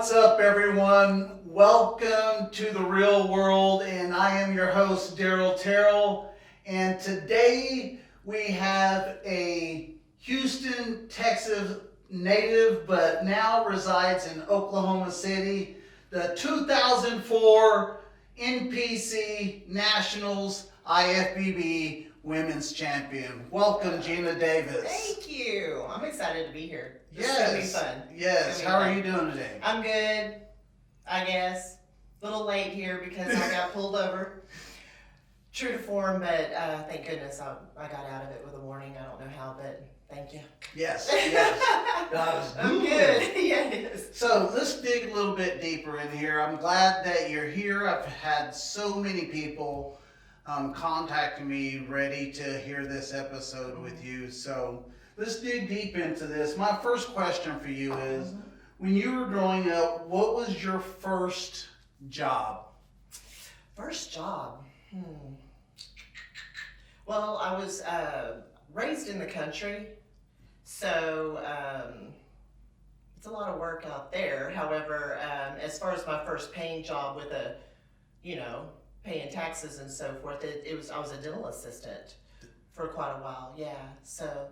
What's up, everyone? Welcome to the real world, and I am your host, Daryl Terrell. And today we have a Houston, Texas native, but now resides in Oklahoma City, the 2004 NPC Nationals IFBB Women's Champion. Welcome, Gina Davis. Thank you. I'm excited to be here. This Yes. is going to be fun. Yes. How are you doing today? I'm good, I guess. A little late here because I got pulled over. True to form, but thank goodness I got out of it with a warning. I don't know how, but thank you. Yes. God is I'm good. Yes. So let's dig a little bit deeper in here. I'm glad that you're here. I've had so many people contacting me ready to hear this episode with you. So let's dig deep into this. My first question for you is, when you were growing up, what was your first job? First job? Well, I was raised in the country, so it's a lot of work out there. However, as far as my first paying job with paying taxes and so forth, I was a dental assistant for quite a while. Yeah, so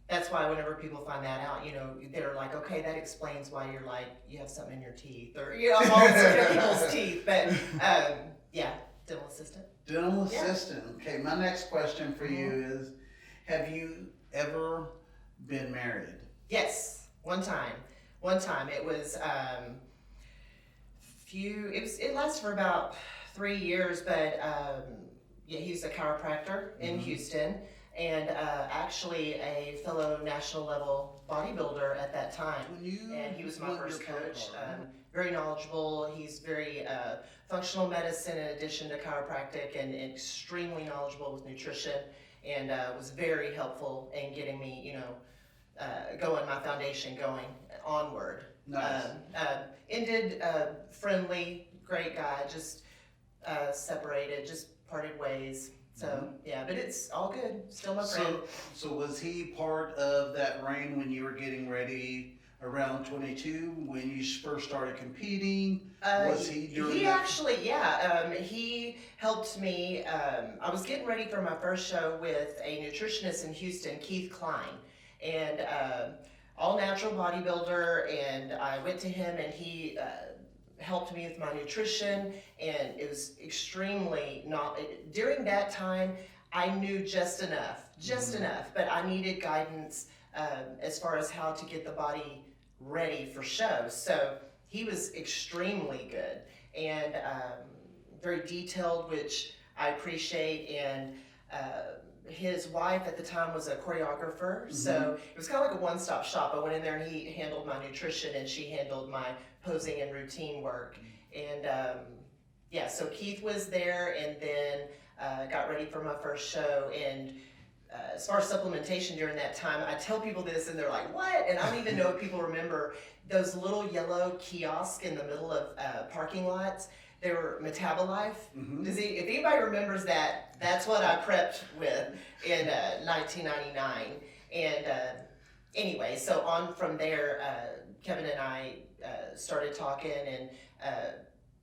that's why whenever people find that out, they're like, okay, that explains why you have something in your teeth, or I'm always looking at people's teeth. But yeah, dental assistant. Dental assistant. Okay, my next question for you is, have you ever been married? Yes, one time. It was it lasted for about 3 years, but he's a chiropractor in Houston, and actually a fellow national level bodybuilder at that time. And he was my first coach. Very knowledgeable. He's very functional medicine in addition to chiropractic, and extremely knowledgeable with nutrition, and was very helpful in getting me, my foundation going onward. Nice. Ended friendly, great guy, just separated, just parted ways. So yeah, but it's all good. Still my friend. So was he part of that reign when you were getting ready around 22 when you first started competing? Was he during He that? actually, he helped me. I was getting ready for my first show with a nutritionist in Houston, Keith Klein, and all natural bodybuilder. And I went to him, and he helped me with my nutrition, and it was extremely during that time I knew just enough, but I needed guidance as far as how to get the body ready for shows. So he was extremely good and very detailed, which I appreciate, and his wife at the time was a choreographer, so it was kind of like a one-stop shop. I went in there and he handled my nutrition and she handled my posing and routine work. And so Keith was there, and then got ready for my first show. And as far as supplementation during that time, I tell people this and they're like, what? And I don't even know if people remember those little yellow kiosks in the middle of parking lots. They were Metabolife. If anybody remembers that, that's what I prepped with in 1999. And anyway, so on from there, Kevin and I started talking and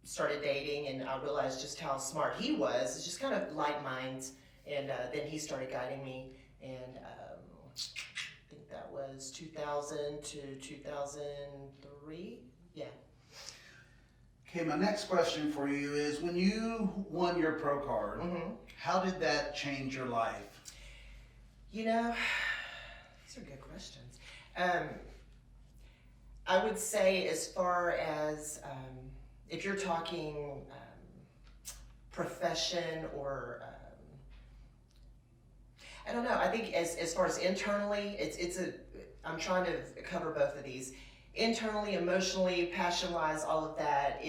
started dating, and I realized just how smart he was. It's just kind of like minds. And then he started guiding me, and I think that was 2000 to 2003. Yeah. Okay, my next question for you is, when you won your pro card, how did that change your life? These are good questions. I would say, as far as if you're talking profession or I don't know. I think as far as internally, I'm trying to cover both of these. Internally, emotionally, passion-wise, all of that,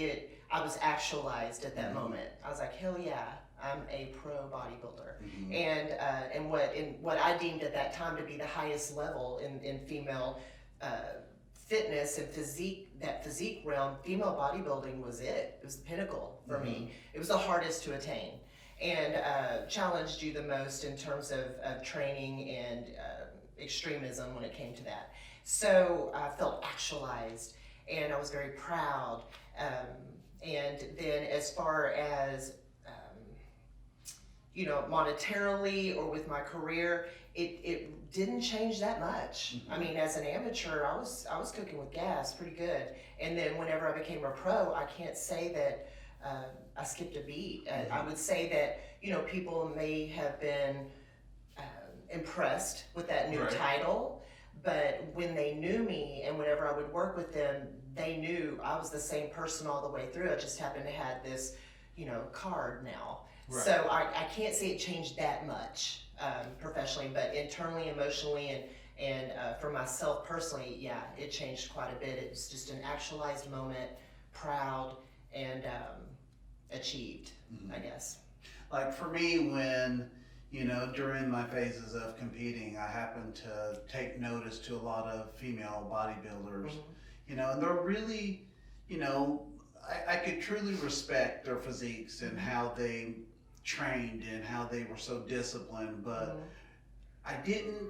I was actualized at that moment. I was like, hell yeah, I'm a pro bodybuilder. And what I deemed at that time to be the highest level in female fitness and physique realm, female bodybuilding was it. It was the pinnacle for me. It was the hardest to attain, and challenged you the most in terms of training and extremism when it came to that. So I felt actualized, and I was very proud. And then as far as monetarily or with my career, it didn't change that much. I mean, as an amateur, I was cooking with gas pretty good. And then whenever I became a pro, I can't say that I skipped a beat. I would say that, people may have been impressed with that new title, but when they knew me and whenever I would work with them, they knew I was the same person all the way through. I just happened to have this, card now. Right. So I can't say it changed that much professionally, but internally, emotionally, and for myself personally, yeah, it changed quite a bit. It was just an actualized moment, proud, and achieved, I guess. Like for me, when, during my phases of competing, I happened to take notice to a lot of female bodybuilders, and they're really, I could truly respect their physiques and how they trained and how they were so disciplined, but I didn't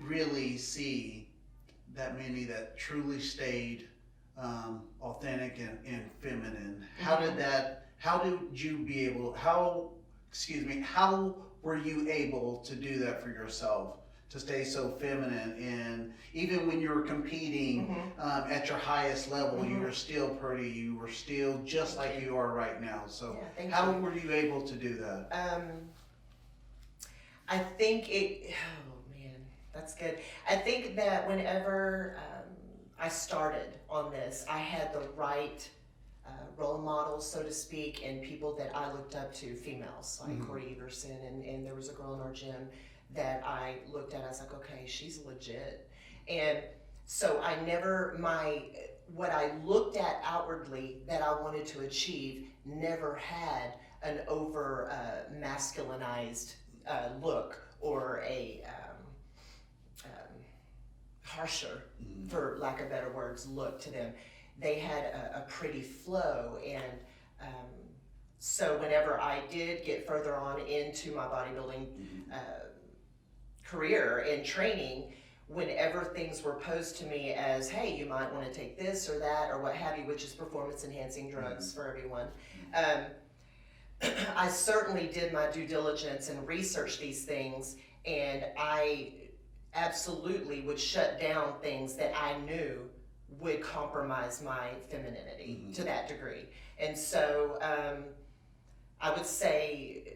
really see that many that truly stayed authentic and feminine. How were you able to do that for yourself, to stay so feminine? And even when you were competing at your highest level, you were still pretty, you were still just like you are right now. So how were you able to do that? I think that's good. I think that whenever I started on this, I had the right role models, so to speak, and people that I looked up to, females, like Corey Everson, and there was a girl in our gym that I looked at, I was like, okay, she's legit. And so what I looked at outwardly that I wanted to achieve never had an over masculinized look or a harsher, for lack of better words, look to them. They had a pretty flow, and so whenever I did get further on into my bodybuilding career and training, whenever things were posed to me as, hey, you might want to take this or that or what have you, which is performance enhancing drugs for everyone, I certainly did my due diligence and researched these things, and I absolutely would shut down things that I knew would compromise my femininity to that degree. And so I would say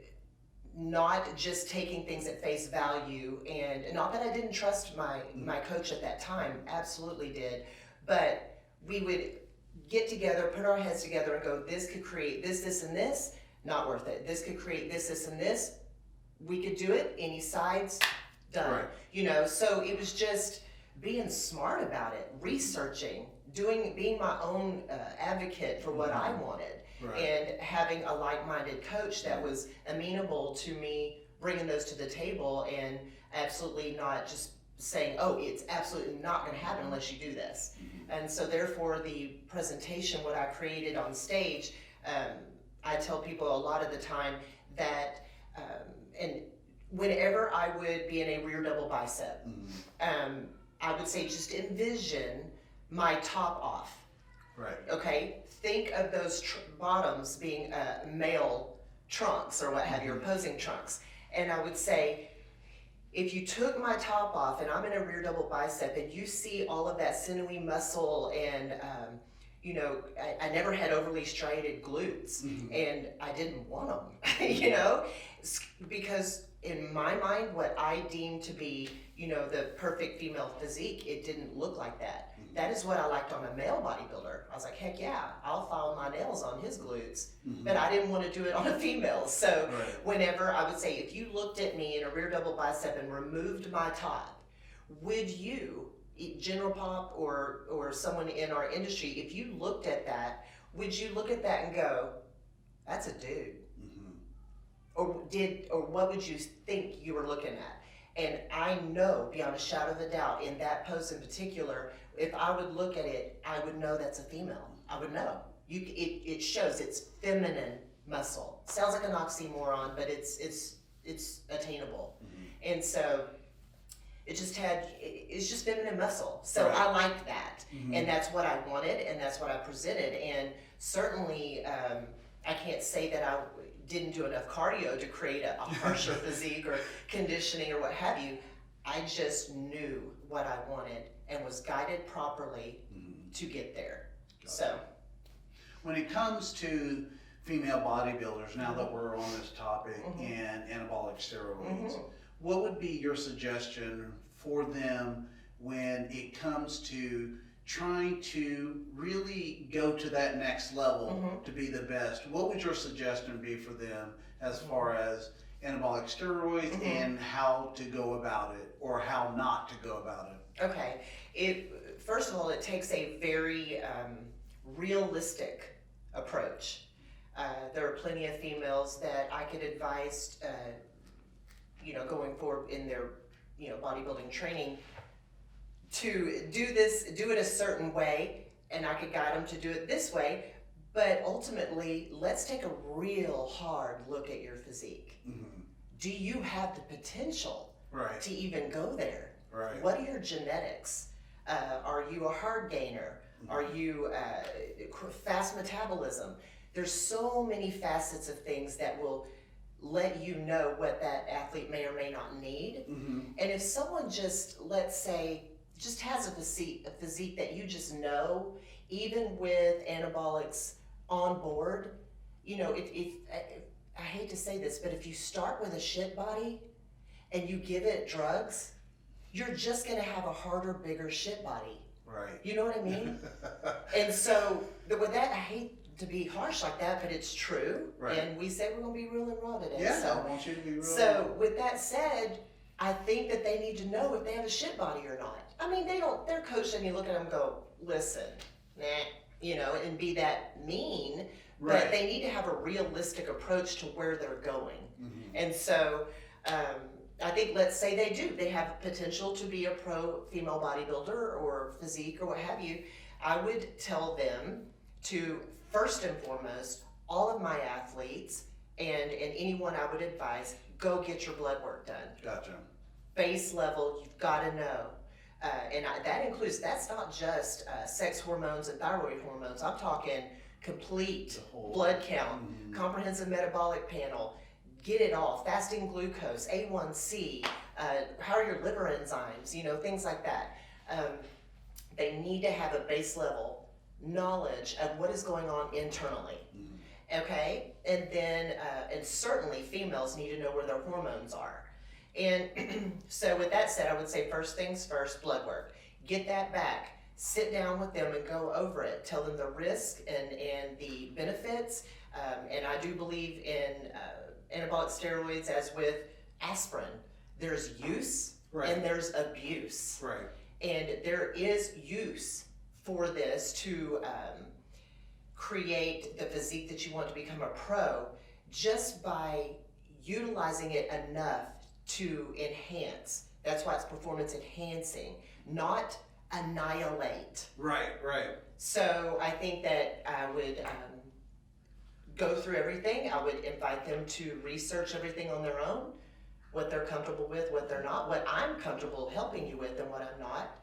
not just taking things at face value, and not that I didn't trust my coach at that time, absolutely did, but we would get together, put our heads together and go, this could create this, this, and this, not worth it. This could create this, this, and this, we could do it, any sides, done. Right. So it was just being smart about it, researching, being my own advocate for what I wanted, and having a like-minded coach that was amenable to me bringing those to the table, and absolutely not just saying, oh, it's absolutely not going to happen unless you do this. And so therefore the presentation, what I created on stage, I tell people a lot of the time that, and whenever I would be in a rear double bicep, I would say just envision my top off. Right. Okay? Think of those bottoms being male trunks or what have you, or posing trunks. And I would say, if you took my top off and I'm in a rear double bicep and you see all of that sinewy muscle and, I never had overly striated glutes, and I didn't want them, because in my mind, what I deemed to be, the perfect female physique, it didn't look like that. That is what I liked on a male bodybuilder. I was like, heck yeah, I'll file my nails on his glutes, but I didn't want to do it on a female. So whenever I would say, if you looked at me in a rear double bicep and removed my top, would you, General Pop or someone in our industry, if you looked at that, would you look at that and go, that's a dude? Or what would you think you were looking at? And I know beyond a shadow of a doubt, in that pose in particular, if I would look at it, I would know that's a female. I would know. It shows it's feminine muscle. Sounds like an oxymoron, but it's attainable. And so it's just feminine muscle. So Right. I liked that. And that's what I wanted, and that's what I presented. And certainly, I can't say that I didn't do enough cardio to create a harsher physique or conditioning or what have you. I just knew what I wanted and was guided properly to get there. So when it comes to female bodybuilders, now that we're on this topic, and anabolic steroids, what would be your suggestion for them when it comes to trying to really go to that next level to be the best? What would your suggestion be for them as far as anabolic steroids and how to go about it, or how not to go about it? Okay, first of all, it takes a very realistic approach. There are plenty of females that I could advise, going forward in their, bodybuilding training, to do it a certain way, and I could guide them to do it this way. But ultimately, let's take a real hard look at your physique. Do you have the potential to even go there? What are your genetics? Are you a hard gainer? Are you fast metabolism? There's so many facets of things that will let you know what that athlete may or may not need. And if someone just, let's say, just has a physique that you just know, even with anabolics on board, I hate to say this, but if you start with a shit body and you give it drugs, you're just gonna have a harder, bigger shit body. You know what I mean? And so with that, I hate to be harsh like that, but it's true. And we say we're gonna be real and raw today. Yeah, I want you to be real. So with that said, I think that they need to know if they have a shit body or not. I mean, their coach doesn't look at them and go, listen, and be that mean, but they need to have a realistic approach to where they're going. And so, I think, let's say they have potential to be a pro female bodybuilder or physique or what have you. I would tell them to, first and foremost, all of my athletes and anyone I would advise, go get your blood work done. Gotcha. Base level, you've got to know. That includes, that's not just sex hormones and thyroid hormones. I'm talking complete blood count, comprehensive metabolic panel, get it all, fasting glucose, A1C, how are your liver enzymes, things like that. They need to have a base level knowledge of what is going on internally. Okay? And then, and certainly females need to know where their hormones are. And so with that said, I would say first things first, blood work. Get that back. Sit down with them and go over it. Tell them the risk and the benefits. And I do believe in anabolic steroids, as with aspirin. There's use and there's abuse. And there is use for this to create the physique that you want to become a pro, just by utilizing it enough to enhance. That's why it's performance enhancing, not annihilate. So I think that I would go through everything. I would invite them to research everything on their own, what they're comfortable with, what they're not, what I'm comfortable helping you with and what I'm not,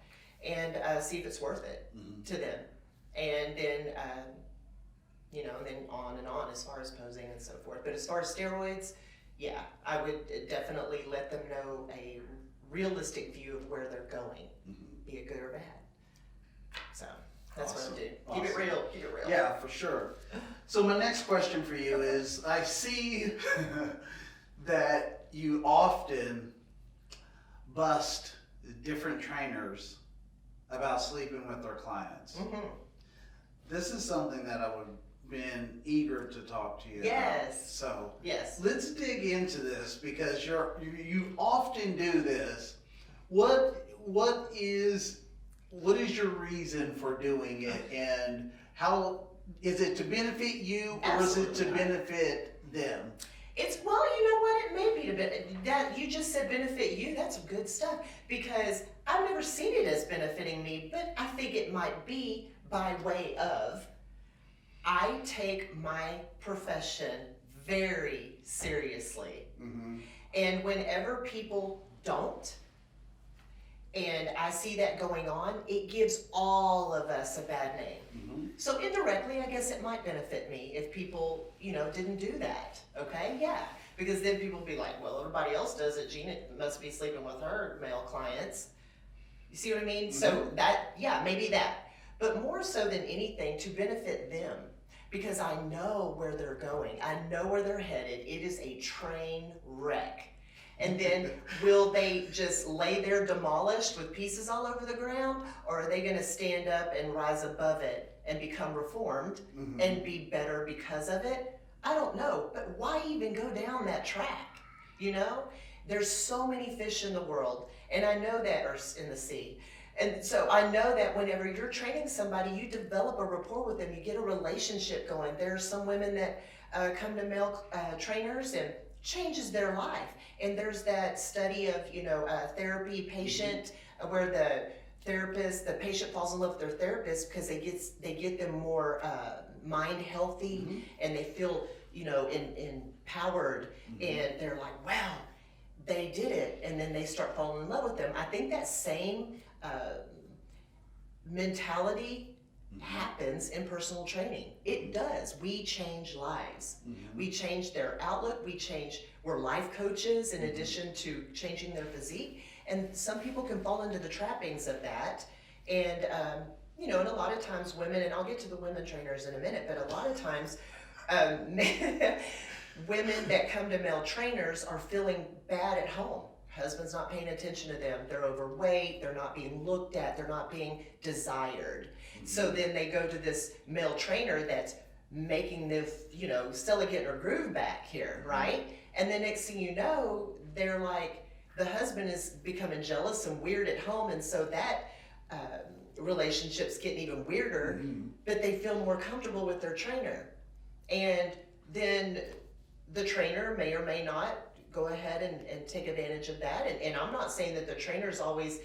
and see if it's worth it to them. And then, and then on and on as far as posing and so forth. But as far as steroids, yeah, I would definitely let them know a realistic view of where they're going, be it good or bad. So that's what I do. Keep it real. Yeah, for sure. So my next question for you is, I see that you often bust different trainers about sleeping with their clients. This is something that I would been eager to talk to you about. So let's dig into this, because you often do this. What is your reason for doing it, and how is it to benefit you, or is it to benefit them? It's, well, you know what, it may be that you just said benefit you. That's good stuff, because I've never seen it as benefiting me, but I think it might be by way of, I take my profession very seriously. And whenever people don't, and I see that going on, it gives all of us a bad name. So indirectly, I guess it might benefit me if people, didn't do that, okay? Yeah, because then people be like, well, everybody else does it, Gina must be sleeping with her male clients. You see what I mean? So maybe that. But more so than anything, to benefit them, because I know where they're going. I know where they're headed. It is a train wreck. And then will they just lay there demolished with pieces all over the ground, or are they going to stand up and rise above it and become reformed and be better because of it? I don't know, but why even go down that track? There's so many fish in the world, and I know that, or in the sea. And so I know that whenever you're training somebody, you develop a rapport with them, you get a relationship going. There are some women that come to male trainers and changes their life. And there's that study of, therapy patient where the patient falls in love with their therapist because they get them more mind healthy and they feel, empowered and they're like, wow, they did it. And then they start falling in love with them. I think that same mentality happens in personal training. It does. We change lives. We change their outlook. We're life coaches in addition to changing their physique. And some people can fall into the trappings of that. And, and a lot of times women, and I'll get to the women trainers in a minute, but a lot of times women that come to male trainers are feeling bad at home. Husband's not paying attention to them. They're overweight. They're not being looked at. They're not being desired. So then they go to this male trainer that's making this, Stella getting her groove back here, right? And the next thing you know, they're like, the husband is becoming jealous and weird at home. And so that relationship's getting even weirder, but they feel more comfortable with their trainer. And then the trainer may or may not go ahead and take advantage of that. And I'm not saying that the trainer's always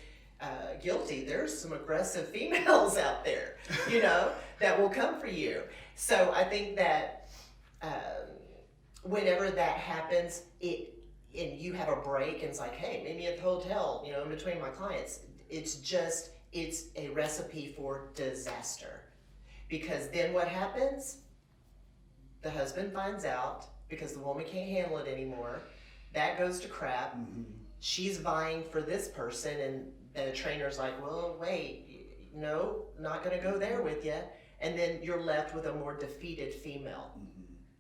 guilty. There's some aggressive females out there, that will come for you. So I think that whenever that happens, and you have a break and it's like, hey, meet me at the hotel, in between my clients. It's a recipe for disaster. Because then what happens? The husband finds out because the woman can't handle it anymore. That goes to crap. She's vying for this person, and the trainer's like, well, wait, no, not going to go there with you. And then you're left with a more defeated female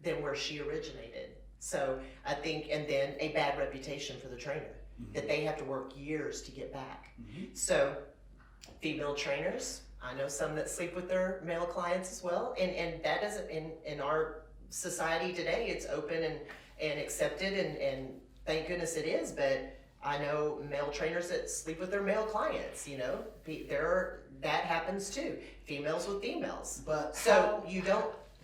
than where she originated. So I think, and then a bad reputation for the trainer that they have to work years to get back. So female trainers, I know some that sleep with their male clients as well. And that doesn't, in our society today, it's open and accepted, and thank goodness it is, but I know male trainers that sleep with their male clients, that happens too. Females with females. But so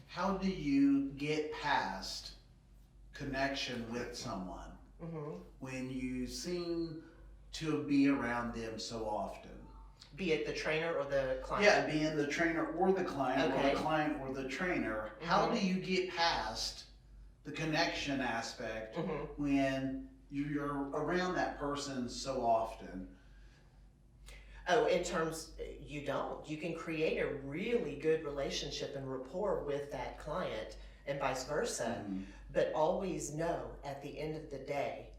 how do you get past connection with someone when you seem to be around them so often? Be it the trainer or the client? Yeah, being the trainer or the client, or the client or the trainer. How do you get past the connection aspect when you're around that person so often? Oh, in terms, you don't. You can create a really good relationship and rapport with that client and vice versa, but always know at the end of the day,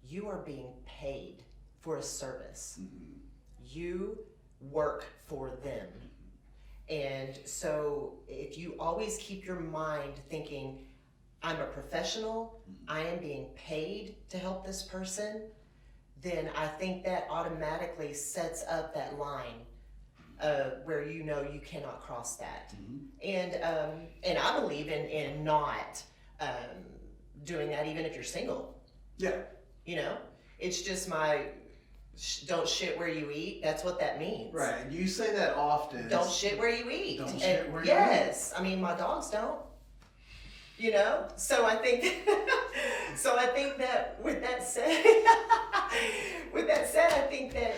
you are being paid for a service. You work for them. And so if you always keep your mind thinking, I'm a professional, I am being paid to help this person, then I think that automatically sets up that line where you cannot cross that. And I believe in not doing that even if you're single. Yeah. It's just don't shit where you eat. That's what that means. Right. You say that often. Don't shit where you eat. Don't shit where you eat. Yes. I mean, my dogs don't. So I think that with that said, I think that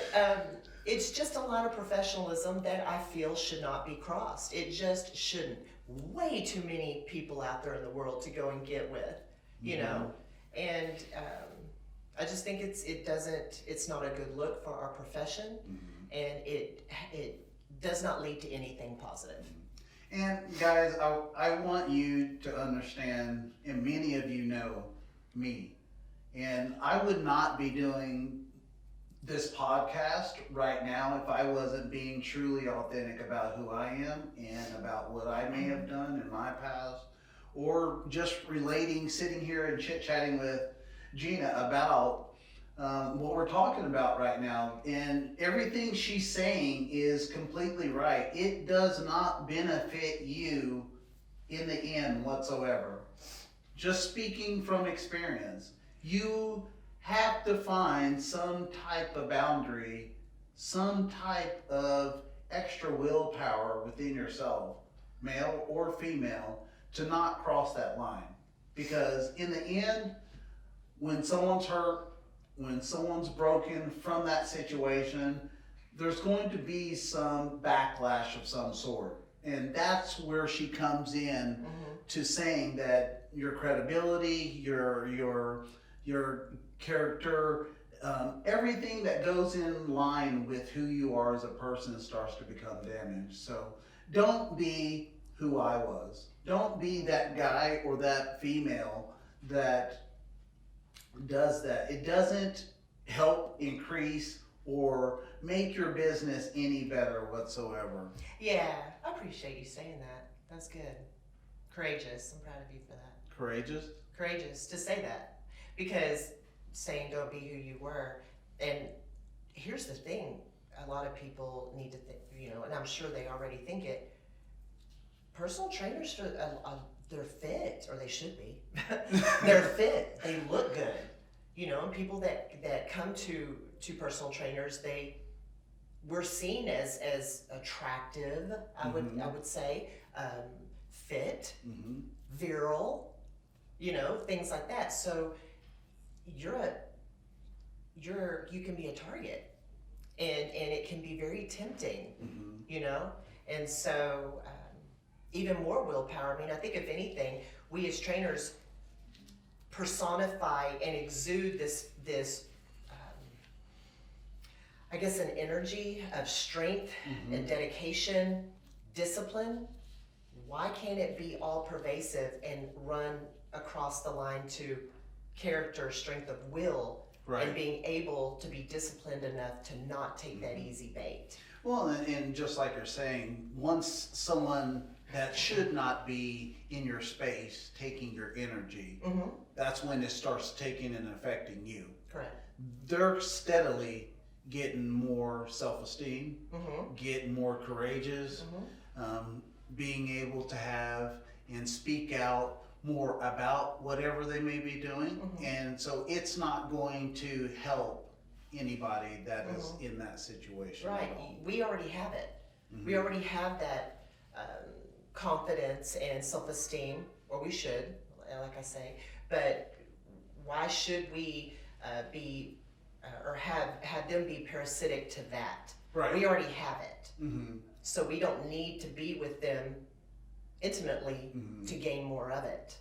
it's just a lot of professionalism that I feel should not be crossed. It just shouldn't. Way too many people out there in the world to go and get with, and I just think it's not a good look for our profession, and it does not lead to anything positive. And guys, I want you to understand, and many of you know me, and I would not be doing this podcast right now if I wasn't being truly authentic about who I am and about what I may have done in my past, or just sitting here and chit-chatting with Gina about what we're talking about right now. And everything she's saying is completely right. It does not benefit you in the end whatsoever. Just speaking from experience, you have to find some type of boundary, some type of extra willpower within yourself, male or female, to not cross that line. Because in the end, when someone's hurt, when someone's broken from that situation, there's going to be some backlash of some sort. And that's where she comes in to saying that your credibility, your character, everything that goes in line with who you are as a person starts to become damaged. So don't be who I was. Don't be that guy or that female that does that. It doesn't help increase or make your business any better whatsoever. Yeah, I appreciate you saying that. That's good. Courageous. I'm proud of you for that. Courageous? Courageous to say that. Because saying don't be who you were, and here's the thing, a lot of people need to think, and I'm sure they already think it, personal trainers, they're fit, or they should be. They're fit. They look good. And people that come to personal trainers, we're seen as attractive, I would say, fit, virile, things like that. So you can be a target, and it can be very tempting, and so even more willpower. I mean, I think if anything, we as trainers personify and exude this I guess an energy of strength and dedication, discipline. Why can't it be all pervasive and run across the line to character, strength of will, and being able to be disciplined enough to not take that easy bait? Well, and just like you're saying, once someone that should not be in your space taking your energy, that's when it starts taking and affecting you. Correct. They're steadily getting more self-esteem, getting more courageous, being able to have and speak out more about whatever they may be doing. And so it's not going to help anybody that is in that situation. Right. We already have it. We already have that confidence and self-esteem, or we should, like I say, but why should we be or have them be parasitic to that? Right. We already have it. So we don't need to be with them intimately to gain more of it.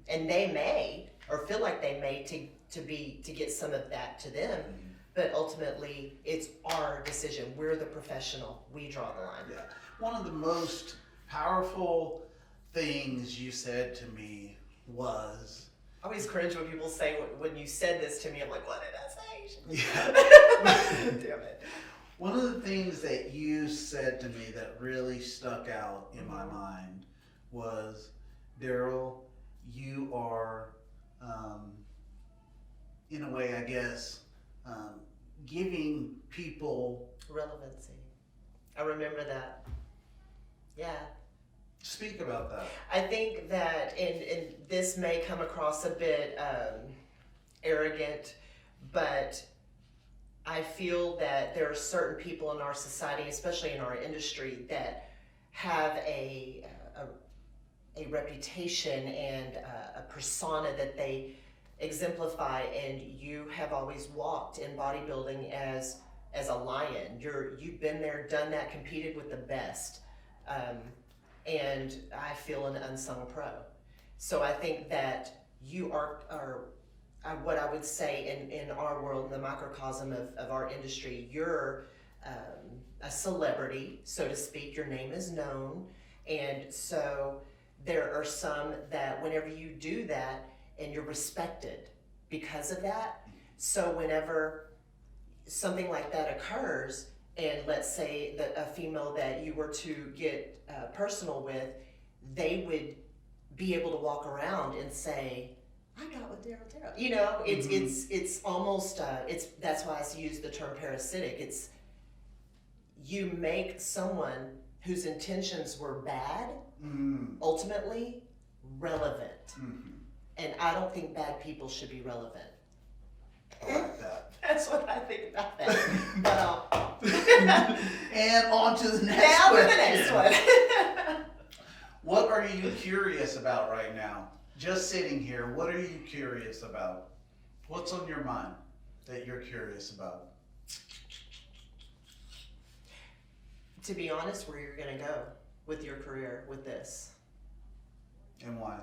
And they may, or feel like they may, to get some of that to them, but ultimately it's our decision. We're the professional. We draw the line. Yeah. One of the most powerful things you said to me was... I always cringe when people say, when you said this to me, I'm like, what did I say? Yeah. Damn it. One of the things that you said to me that really stuck out in my mind was, Daryl, you are, in a way, I guess, giving people... Relevancy. I remember that. Yeah. Speak about that. I think that, and this may come across a bit arrogant, but I feel that there are certain people in our society, especially in our industry, that have a reputation and a persona that they exemplify, and you have always walked in bodybuilding as a lion. You've been there, done that, competed with the best. And I feel an unsung pro. So I think that you are what I would say in our world, in the microcosm of our industry, you're a celebrity, so to speak. Your name is known, and so there are some that whenever you do that, and you're respected because of that. So whenever something like that occurs, and let's say that a female that you were to get personal with, they would be able to walk around and say, I got with Daryl. You know, it's almost that's why I use the term parasitic. It's you make someone whose intentions were bad ultimately relevant, and I don't think bad people should be relevant. I like that. That's what I think about that. But, and on to the next now question. to the next one. What are you curious about right now? Just sitting here, what are you curious about? What's on your mind that you're curious about? To be honest, where you're going to go with your career with this. And why?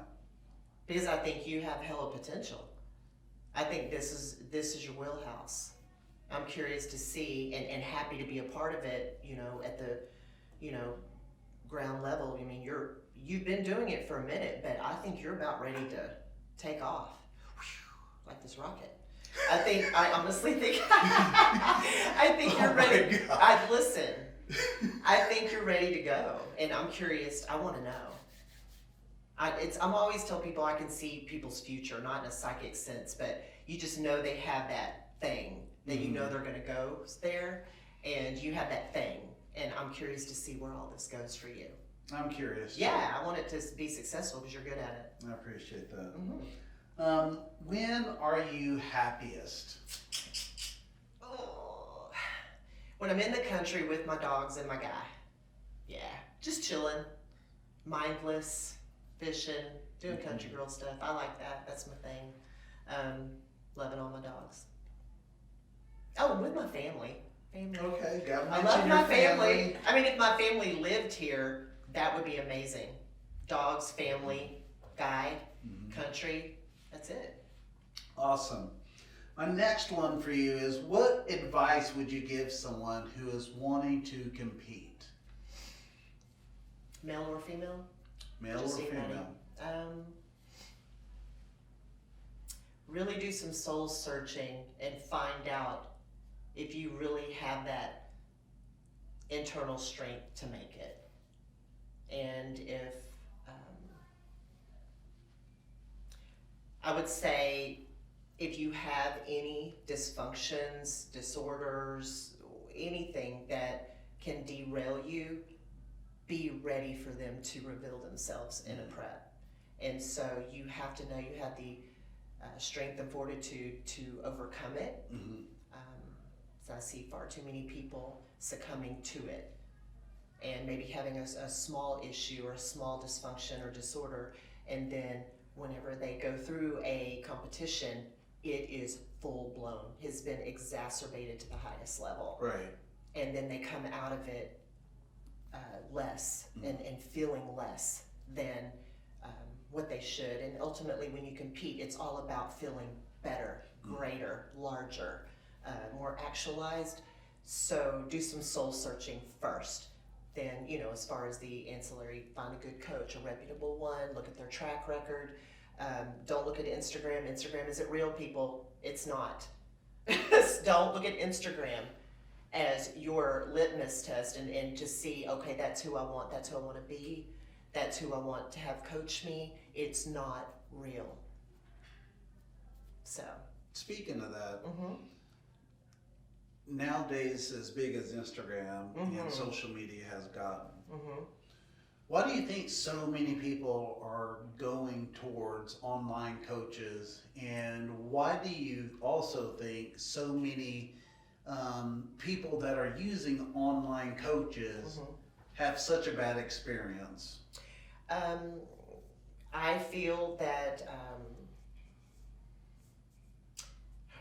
Because I think you have hella potential. I think this is your wheelhouse. I'm curious to see and happy to be a part of it, you know, at the, you know, ground level. I mean, you've been doing it for a minute, but I think you're about ready to take off. Like this rocket. I honestly think I think you're ready. Listen. I think you're ready to go, and I'm curious. I want to know. I'm always tell people I can see people's future, not in a psychic sense, but you just know they have that thing that you know they're going to go there, and you have that thing, and I'm curious to see where all this goes for you. I'm curious. Yeah, I want it to be successful because you're good at it. I appreciate that. When are you happiest? Oh, when I'm in the country with my dogs and my guy. Yeah, just chilling, mindless, fishing, doing country girl stuff. I like that. That's my thing. Loving all my dogs. Oh, with my family. Okay, got I love my family. I mean, if my family lived here, that would be amazing. Dogs, family, guy, country. That's it. Awesome. My next one for you is, what advice would you give someone who is wanting to compete? Male or female? Male or female? Really do some soul searching and find out if you really have that internal strength to make it. And if, I would say, if you have any dysfunctions, disorders, anything that can derail you, be ready for them to reveal themselves in a prep. And so you have to know you have the strength and fortitude to overcome it. So I see far too many people succumbing to it and maybe having a small issue or a small dysfunction or disorder, and then whenever they go through a competition, it is full blown, has been exacerbated to the highest level. Right. And then they come out of it less and feeling less than what they should. And ultimately, when you compete, it's all about feeling better, greater, larger, more actualized. So do some soul searching first. Then, you know, as far as the ancillary, find a good coach, a reputable one, look at their track record. Don't look at Instagram. Instagram isn't real, people. It's not. Don't look at Instagram as your litmus test and to see, okay, that's who I want to be, that's who I want to have coach me. It's not real. So. Speaking of that, nowadays, as big as Instagram and social media has gotten, why do you think so many people are going towards online coaches, and why do you also think so many people that are using online coaches have such a bad experience? I feel that,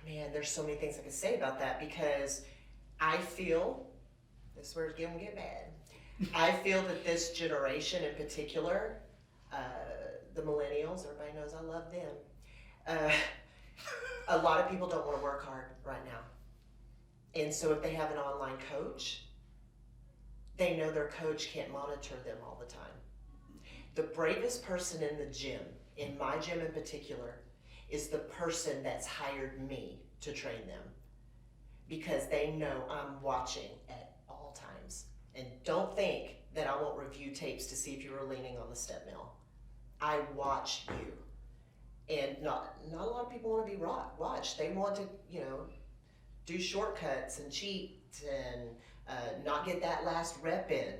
man, there's so many things I could say about that, because I feel, this is where it's going to get bad. I feel that this generation in particular, the millennials, everybody knows I love them, A lot of people don't want to work hard right now. And so if they have an online coach, they know their coach can't monitor them all the time. The bravest person in the gym, in my gym in particular, is the person that's hired me to train them. Because they know I'm watching at all times. And don't think that I won't review tapes to see if you were leaning on the step mill. I watch you. And not a lot of people want to be watched. They want to, do shortcuts and cheat and not get that last rep in,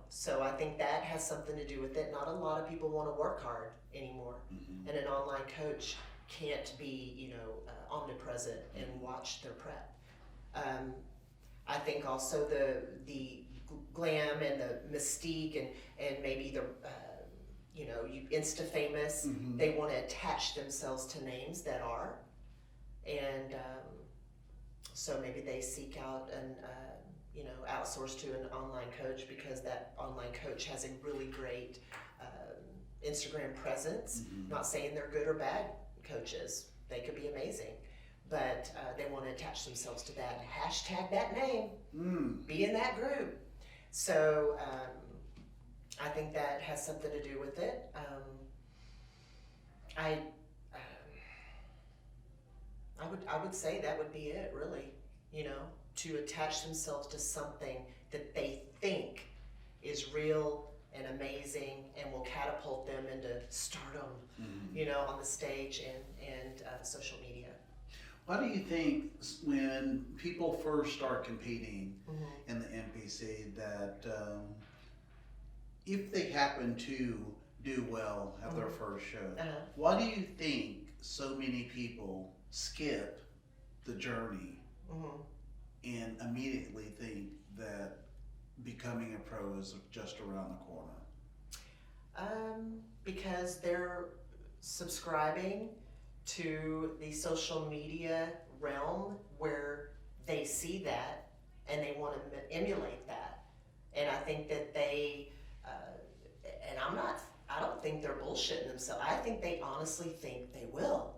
So I think that has something to do with it. Not a lot of people want to work hard anymore. Mm-hmm. And an online coach can't be, omnipresent and watch their prep. I think also the glam and the mystique and maybe the, you Insta famous, mm-hmm. They want to attach themselves to names that are. And so maybe they seek out and, outsource to an online coach because that online coach has a really great Instagram presence. Mm-hmm. Not saying they're good or bad coaches. They could be amazing. But they want to attach themselves to that and hashtag that name, be in that group. So I think that has something to do with it. I would say that would be it, really, to attach themselves to something that they think is real and amazing and will catapult them into stardom, on the stage and social media. Why do you think when people first start competing in the NPC that if they happen to do well at their first show, why do you think so many people skip the journey and immediately think that becoming a pro is just around the corner? Because they're subscribing to the social media realm where they see that and they want to emulate that. And I think that they, and I don't think they're bullshitting themselves. I think they honestly think they will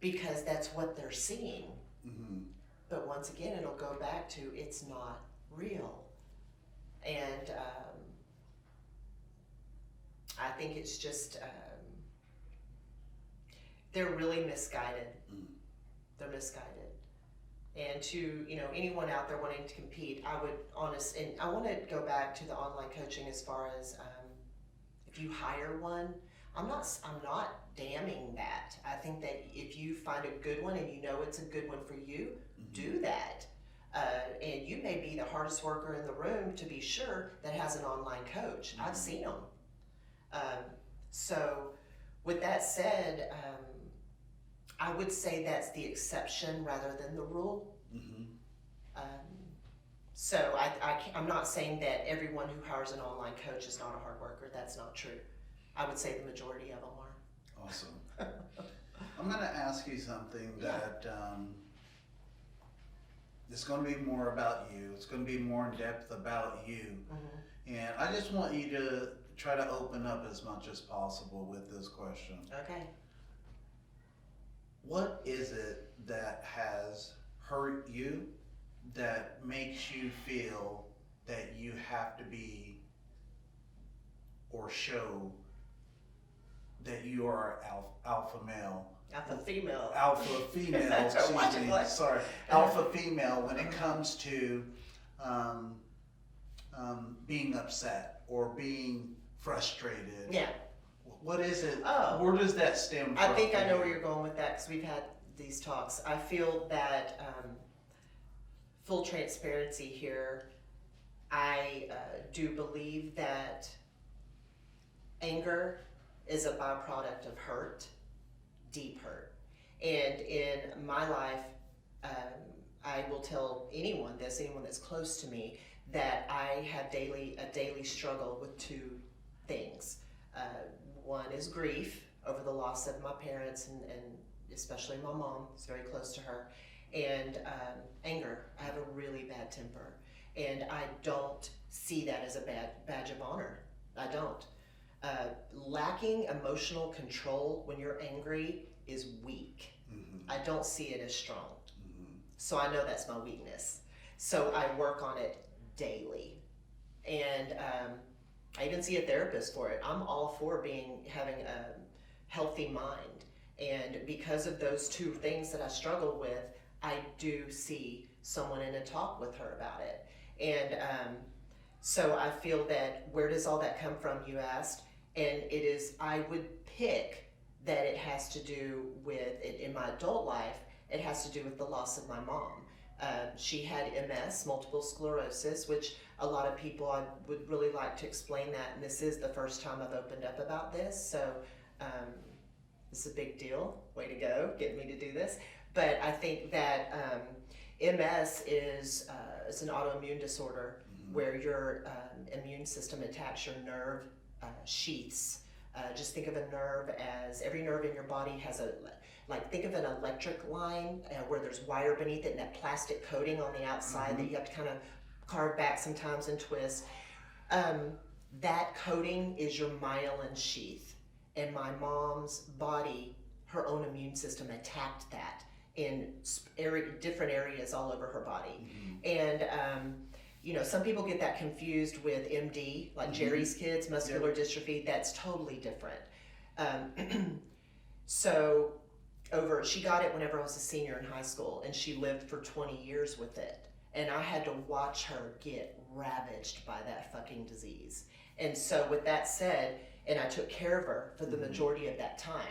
because that's what they're seeing. Mm-hmm. But once again, it'll go back to it's not real. And I think it's just, they're really misguided. They're misguided. And to, anyone out there wanting to compete, and I want to go back to the online coaching as far as if you hire one, I'm not damning that. I think that if you find a good one and you know it's a good one for you, do that. And you may be the hardest worker in the room, to be sure, that has an online coach. I've seen them. So with that said, I would say that's the exception rather than the rule. So I'm not saying that everyone who hires an online coach is not a hard worker. That's not true. I would say the majority of them are. Awesome. I'm going to ask you something that it's going to be more about you. It's going to be more in depth about you. And I just want you to try to open up as much as possible with this question. Okay. What is it that has hurt you that makes you feel that you have to be or show that you are alpha male? Alpha female. Alpha female, excuse me, sorry. Alpha female when it comes to being upset or being frustrated. Yeah. What is it? Oh. Where does that stem from? I think I know where you're going with that because we've had these talks. I feel that full transparency here, I do believe that anger is a byproduct of hurt, deep hurt. And in my life, I will tell anyone that's close to me, that I have a daily struggle with two things. One is grief over the loss of my parents and especially my mom. It's very close to her. And anger. I have a really bad temper. And I don't see that as a badge of honor. I don't. Lacking emotional control when you're angry is weak. Mm-hmm. I don't see it as strong. Mm-hmm. So I know that's my weakness. So I work on it daily. And I even see a therapist for it. I'm all for having a healthy mind. And because of those two things that I struggle with, I do see someone in a talk with her about it. And so I feel that, where does all that come from, you asked? And it is, I would pick that it has to do with, in my adult life, it has to do with the loss of my mom. She had MS, multiple sclerosis, which a lot of people, I would really like to explain that, and this is the first time I've opened up about this, so this is a big deal. Way to go, getting me to do this. But I think that MS is an autoimmune disorder where your immune system attacks your nerve sheaths. Just think of a nerve as, every nerve in your body has think of an electric line where there's wire beneath it and that plastic coating on the outside that you have to kind of carve back sometimes and twist. That coating is your myelin sheath. And my mom's body, her own immune system attacked that in different areas all over her body. And some people get that confused with MD, like Jerry's kids, muscular dystrophy. That's totally different. So she got it whenever I was a senior in high school, and she lived for 20 years with it. And I had to watch her get ravaged by that fucking disease. And so with that said, and I took care of her for the majority of that time.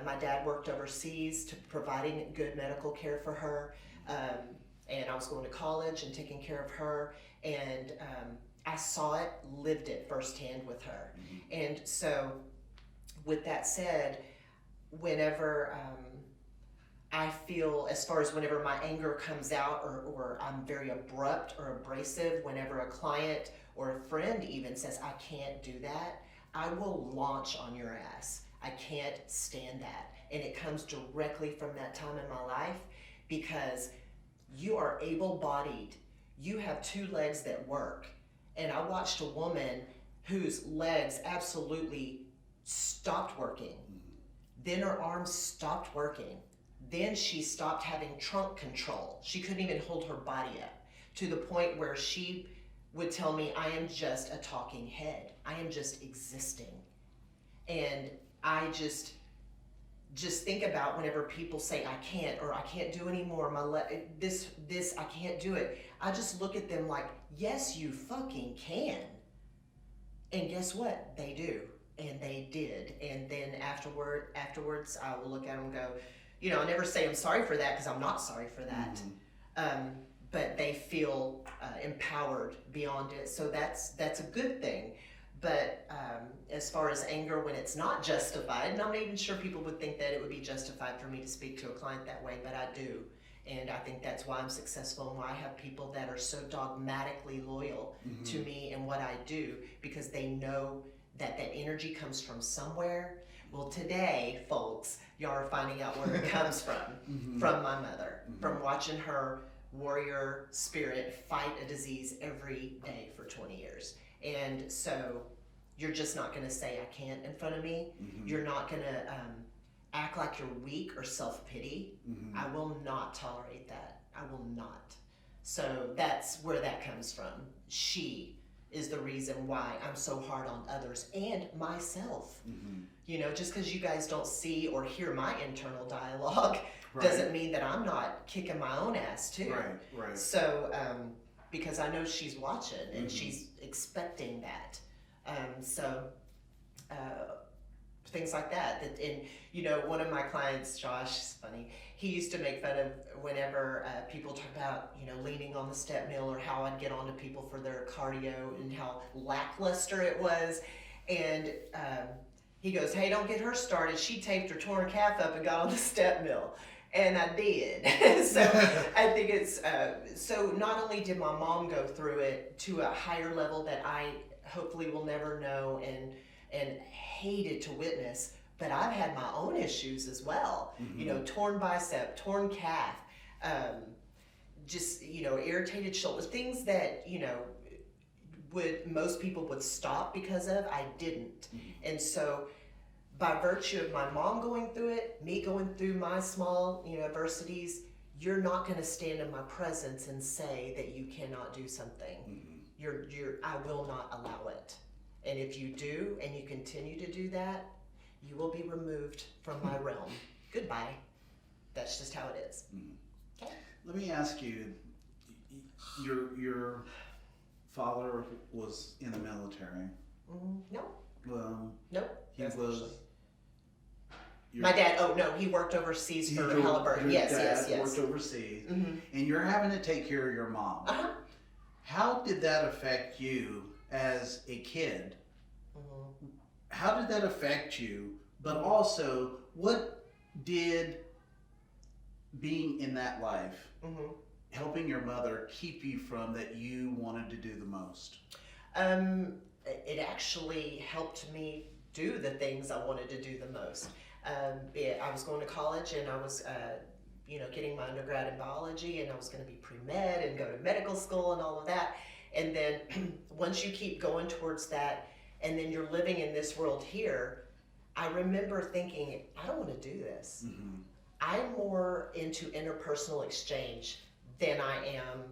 My dad worked overseas to providing good medical care for her. And I was going to college and taking care of her. And I saw it, lived it firsthand with her. And so with that said, whenever I feel, as far as whenever my anger comes out or I'm very abrupt or abrasive, whenever a client or a friend even says, I can't do that, I will launch on your ass. I can't stand that. And it comes directly from that time in my life, because you are able-bodied. You have two legs that work. And I watched a woman whose legs absolutely stopped working. Then her arms stopped working. Then she stopped having trunk control. She couldn't even hold her body up, to the point where she would tell me, I am just a talking head. I am just existing. And I just think about whenever people say I can't, or I can't do anymore, this I can't do it. I just look at them like, yes, you fucking can. And guess what? They do. And they did. And then afterwards, I will look at them and go, I never say I'm sorry for that, because I'm not sorry for that. But they feel empowered beyond it. So that's a good thing. But as far as anger, when it's not justified, and I'm not even sure people would think that it would be justified for me to speak to a client that way, but I do. And I think that's why I'm successful, and why I have people that are so dogmatically loyal to me and what I do, because they know that energy comes from somewhere. Well, today, folks, y'all are finding out where it comes from my mother, from watching her warrior spirit fight a disease every day for 20 years. And so you're just not going to say I can't in front of me. You're not going to act like you're weak or self-pity. I will not tolerate that. I will not. So that's where that comes from. She is the reason why I'm so hard on others and myself. Just because you guys don't see or hear my internal dialogue doesn't mean that I'm not kicking my own ass too. Right. So, because I know she's watching and she's expecting that. Things like that. And one of my clients, Josh, is funny. He used to make fun of whenever people talk about, leaning on the step mill, or how I'd get onto people for their cardio and how lackluster it was. And he goes, hey, don't get her started. She taped her torn calf up and got on the step mill. And I did. So I think it's, so not only did my mom go through it to a higher level that I hopefully will never know and hated to witness, but I've had my own issues as well. Torn bicep, torn calf, irritated shoulders, things that, most people would stop because of, I didn't. And so by virtue of my mom going through it, me going through my small, adversities, you're not going to stand in my presence and say that you cannot do something. I will not allow it. And if you do, and you continue to do that, you will be removed from my realm. Goodbye. That's just how it is. Okay. Let me ask you, your father was in the military. No. Well, Nope. he was. My dad. Oh no, he worked overseas for Halliburton. Your Yes. dad worked overseas, and you're having to take care of your mom. How did that affect you as a kid? How did that affect you? But also, what did being in that life, helping your mother, keep you from that you wanted to do the most? It actually helped me do the things I wanted to do the most. I was going to college, and I was, getting my undergrad in biology, and I was going to be pre-med and go to medical school and all of that. And then once you keep going towards that, and then you're living in this world here, I remember thinking, I don't want to do this. I'm more into interpersonal exchange than I am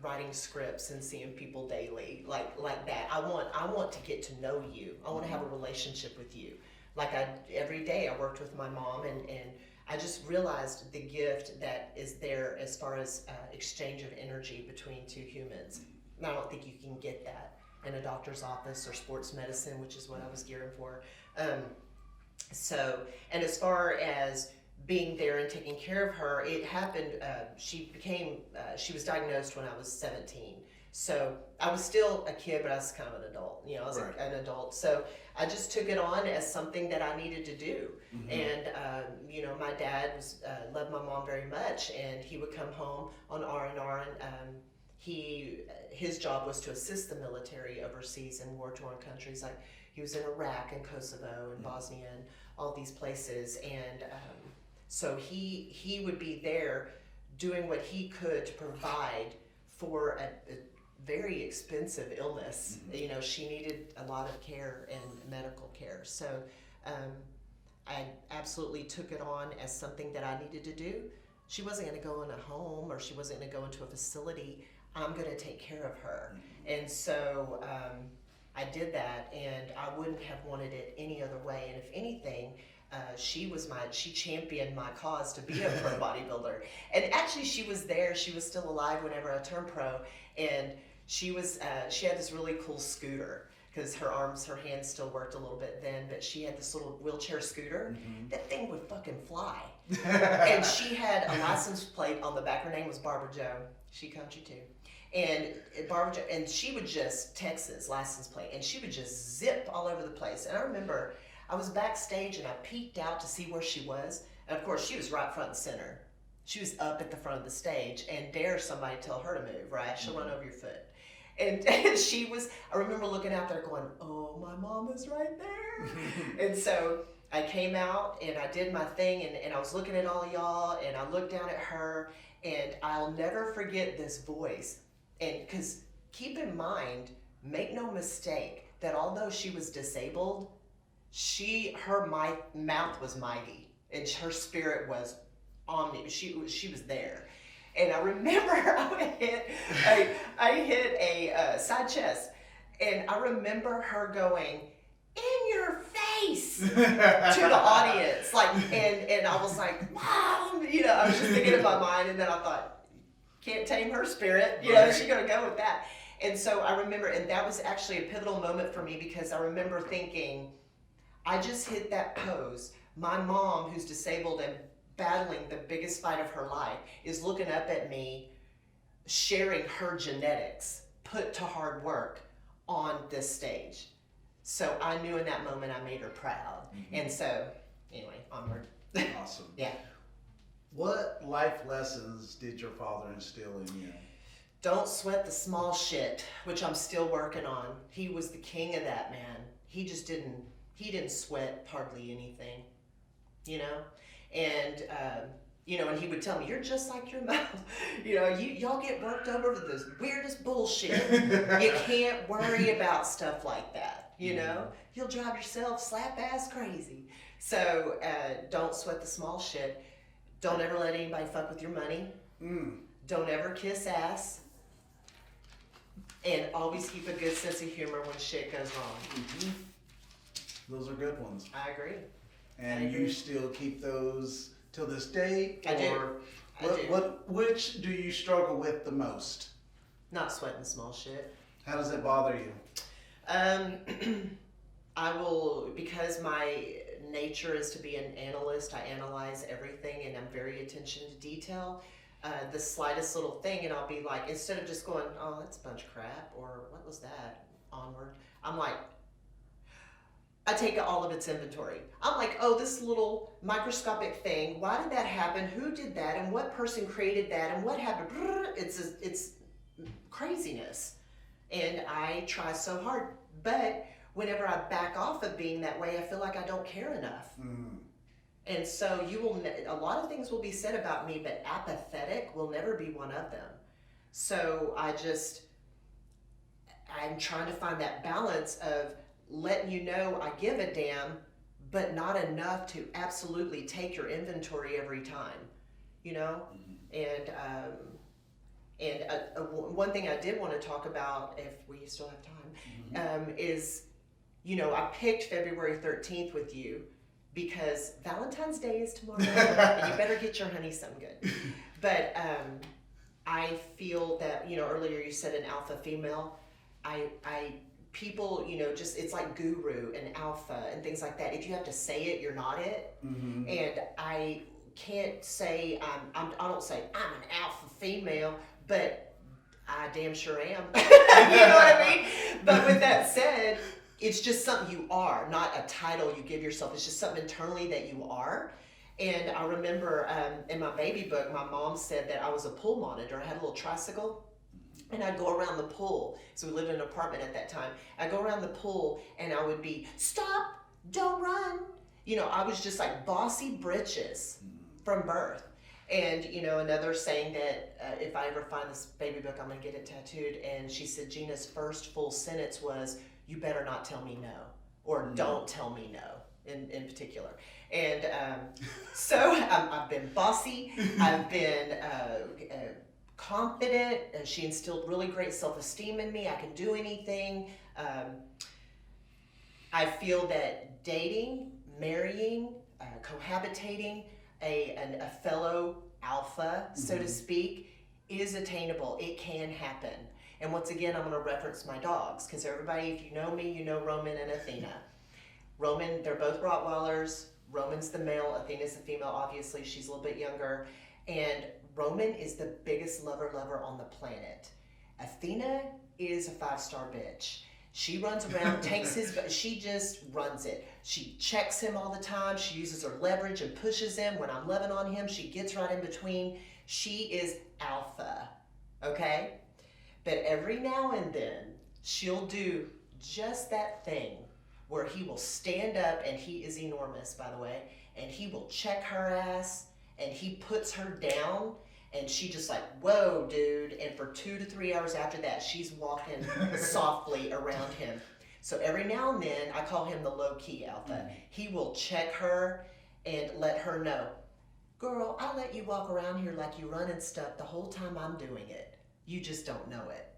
writing scripts and seeing people daily, like that. I want to get to know you. I want to have a relationship with you. Every day I worked with my mom, and I just realized the gift that is there as far as exchange of energy between two humans. And I don't think you can get that in a doctor's office or sports medicine, which is what I was gearing for. And as far as being there and taking care of her, it happened, she was diagnosed when I was 17. So I was still a kid, but I was kind of an adult. I was an adult. So I just took it on as something that I needed to do. And, my dad loved my mom very much, and he would come home on R&R, and his job was to assist the military overseas in war-torn countries. Like he was in Iraq and Kosovo and Bosnia and all these places. And so he would be there doing what he could to provide for a very expensive illness. She needed a lot of care and medical care. So I absolutely took it on as something that I needed to do. She wasn't going to go in a home, or she wasn't going to go into a facility. I'm going to take care of her. And so I did that, and I wouldn't have wanted it any other way. And if anything, she championed my cause to be a pro bodybuilder. And actually she was there. She was still alive whenever I turned pro. And she had this really cool scooter, because her hands still worked a little bit then, but she had this little wheelchair scooter. That thing would fucking fly. And she had a license plate on the back. Her name was Barbara Joe. She country too. And Barbara, and she would just, Texas license plate, and she would just zip all over the place. And I remember I was backstage, and I peeked out to see where she was. And of course, she was right front and center. She was up at the front of the stage, and dare somebody tell her to move, right? She'll run over your foot. And she was, I remember looking out there going, oh, my mom is right there. And so I came out, and I did my thing, and I was looking at all y'all, and I looked down at her, and I'll never forget this voice. And because keep in mind, make no mistake, that although she was disabled, her mouth was mighty, and her spirit was omni. She was there. And I remember I hit a side chest, and I remember her going, "In your face," to the audience, and I was like, "Mom," I was just thinking in my mind, and then I thought, can't tame her spirit, she's gonna go with that. And so I remember, and that was actually a pivotal moment for me, because I remember thinking, I just hit that pose. My mom, who's disabled and battling the biggest fight of her life, is looking up at me, sharing her genetics put to hard work on this stage. So I knew in that moment I made her proud. And so, anyway, onward. Awesome. Yeah. What life lessons did your father instill in you? Don't sweat the small shit, which I'm still working on. He was the king of that, man. He didn't sweat hardly anything, And, and he would tell me, you're just like your mouth. Y'all get worked over to this weirdest bullshit. You can't worry about stuff like that. you know? You'll drive yourself slap ass crazy. So don't sweat the small shit. Don't ever let anybody fuck with your money. Don't ever kiss ass. And always keep a good sense of humor when shit goes wrong. Those are good ones. I agree. And you still keep those till this day? I do. Which do you struggle with the most? Not sweating small shit. How does it bother you? I will, because my nature is to be an analyst, I analyze everything and I'm very attention to detail. The slightest little thing and I'll be like, instead of just going, oh, that's a bunch of crap, or what was that, onward, I'm like, I take all of its inventory. I'm like, oh, this little microscopic thing, why did that happen? Who did that? And what person created that? And what happened? It's craziness. And I try so hard. But whenever I back off of being that way, I feel like I don't care enough. And so a lot of things will be said about me, but apathetic will never be one of them. So I'm trying to find that balance of letting you know I give a damn, but not enough to absolutely take your inventory every time, you know? And one thing I did want to talk about, if we still have time, is, you know, I picked February 13th with you because Valentine's Day is tomorrow, and you better get your honey something good. But I feel that, you know, earlier you said an alpha female. People, you know, just, it's like guru and alpha and things like that. If you have to say it, you're not it. And I can't say, I don't say I'm an alpha female, but I damn sure am. You know what I mean? But with that said, it's just something you are, not a title you give yourself. It's just something internally that you are. And I remember in my baby book, my mom said that I was a pool monitor. I had a little tricycle. And I'd go around the pool. So we lived in an apartment at that time. I'd go around the pool and I would be, stop, don't run. You know, I was just like bossy britches from birth. And, you know, another saying that if I ever find this baby book, I'm going to get it tattooed. And she said, Gina's first full sentence was, you better not tell me no. Or don't tell me no, in particular. And so I've been bossy. I've been confident. She instilled really great self-esteem in me. I can do anything. I feel that dating, marrying, cohabitating a fellow alpha, so to speak, is attainable. It can happen. And once again, I'm going to reference my dogs, because everybody, if you know me, you know Roman and Athena. Roman, they're both Rottweilers. Roman's the male, Athena's the female. Obviously, she's a little bit younger. And Roman is the biggest lover on the planet. Athena is a 5-star bitch. She runs around, she just runs it. She checks him all the time. She uses her leverage and pushes him. When I'm loving on him, she gets right in between. She is alpha, okay? But every now and then, she'll do just that thing where he will stand up, and he is enormous, by the way, and he will check her ass, and he puts her down, and she just like, whoa, dude. And for 2 to 3 hours after that, she's walking softly around him. So every now and then, I call him the low-key alpha. He will check her and let her know, girl, I let you walk around here like you running stuff the whole time I'm doing it. You just don't know it.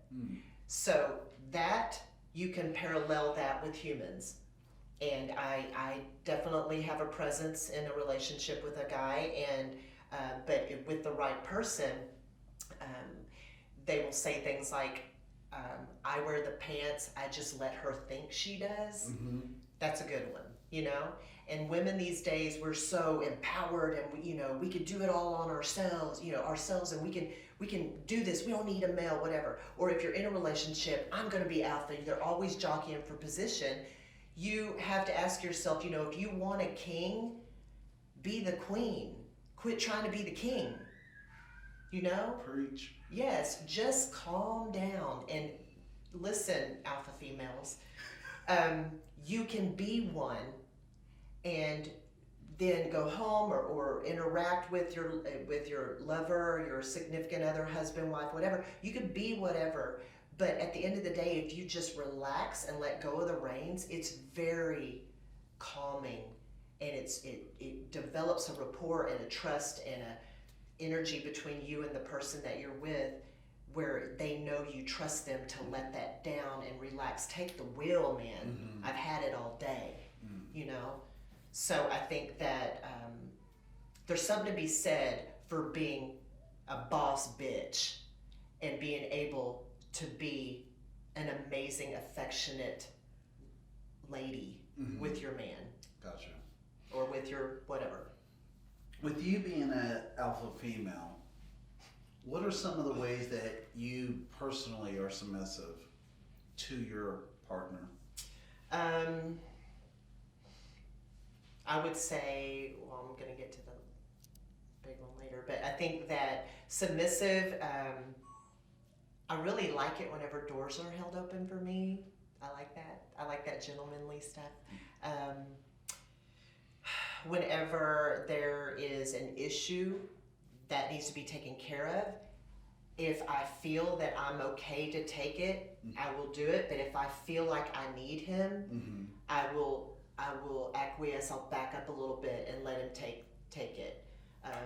So that, you can parallel that with humans. And I definitely have a presence in a relationship with a guy, and but with the right person, they will say things like, I wear the pants, I just let her think she does. That's a good one, you know? And women these days, we're so empowered, and we can do it all on ourselves, and we can do this. We don't need a male, whatever. Or if you're in a relationship, I'm going to be alpha. They're always jockeying for position. You have to ask yourself, if you want a king, be the queen. Quit trying to be the king. Preach. Yes, just calm down and listen, alpha females. You can be one and then go home or interact with your lover, your significant other, husband, wife, whatever. You can be whatever, But at the end of the day, if you just relax and let go of the reins, it's very calming, and it develops a rapport and a trust and a energy between you and the person that you're with, where they know you trust them to let that down and relax. Take the wheel, man. Mm-hmm. I've had it all day, Mm-hmm. you know? So I think that there's something to be said for being a boss bitch and being able to be an amazing, affectionate lady Mm-hmm. with your man Gotcha. or with your whatever. With you being an alpha female, what are some of the ways that you personally are submissive to your partner? I would say, well, I'm going to get to the big one later, but I think that submissive, I really like it whenever doors are held open for me. I like that. I like that gentlemanly stuff. Whenever there is an issue that needs to be taken care of, if I feel that I'm okay to take it, I will do it. But if I feel like I need him, Mm-hmm. I will acquiesce. I'll back up a little bit and let him take it. Kind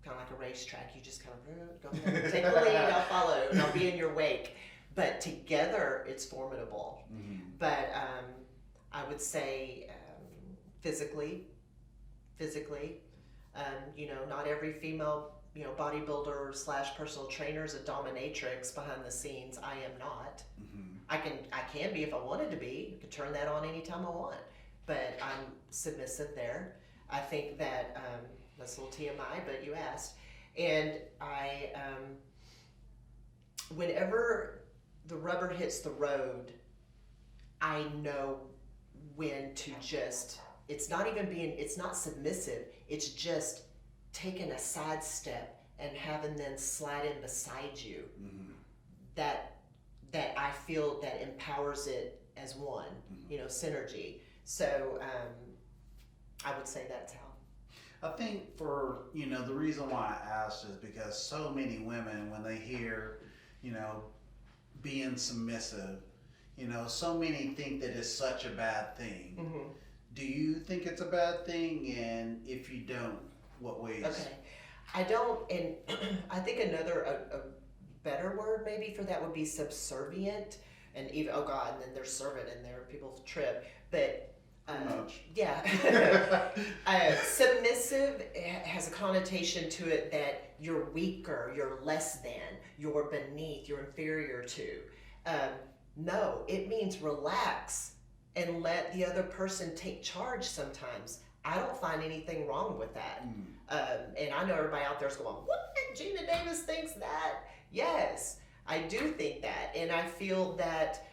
of like a racetrack. You just kind of go ahead and take the lead. I'll follow, and I'll be in your wake. But together, it's formidable. Mm-hmm. But I would say physically, you know, not every female, you know, bodybuilder / personal trainer is a dominatrix behind the scenes. I am not. Mm-hmm. I can be if I wanted to be. I could turn that on anytime I want. But I'm submissive there. I think that that's a little TMI, but you asked. And I, whenever the rubber hits the road, I know when to just, it's not submissive, it's just taking a side step and having them slide in beside you. Mm-hmm. That I feel that empowers it as one, you know, synergy. So I would say that's how. I think for, you know, the reason why I asked is because so many women, when they hear, you know, being submissive, you know, so many think that it's such a bad thing. Mm-hmm. Do you think it's a bad thing? And if you don't, what ways? Okay. I don't, and I think another, a better word maybe for that would be subservient. And even, oh God, and then there's servant in there, people trip. But Much. yeah. Submissive has a connotation to it that you're weaker, you're less than, you're beneath, you're inferior to. No, it means relax and let the other person take charge sometimes. I don't find anything wrong with that. And I know everybody out there is going, what? Gina Davis thinks that? Yes, I do think that. And I feel that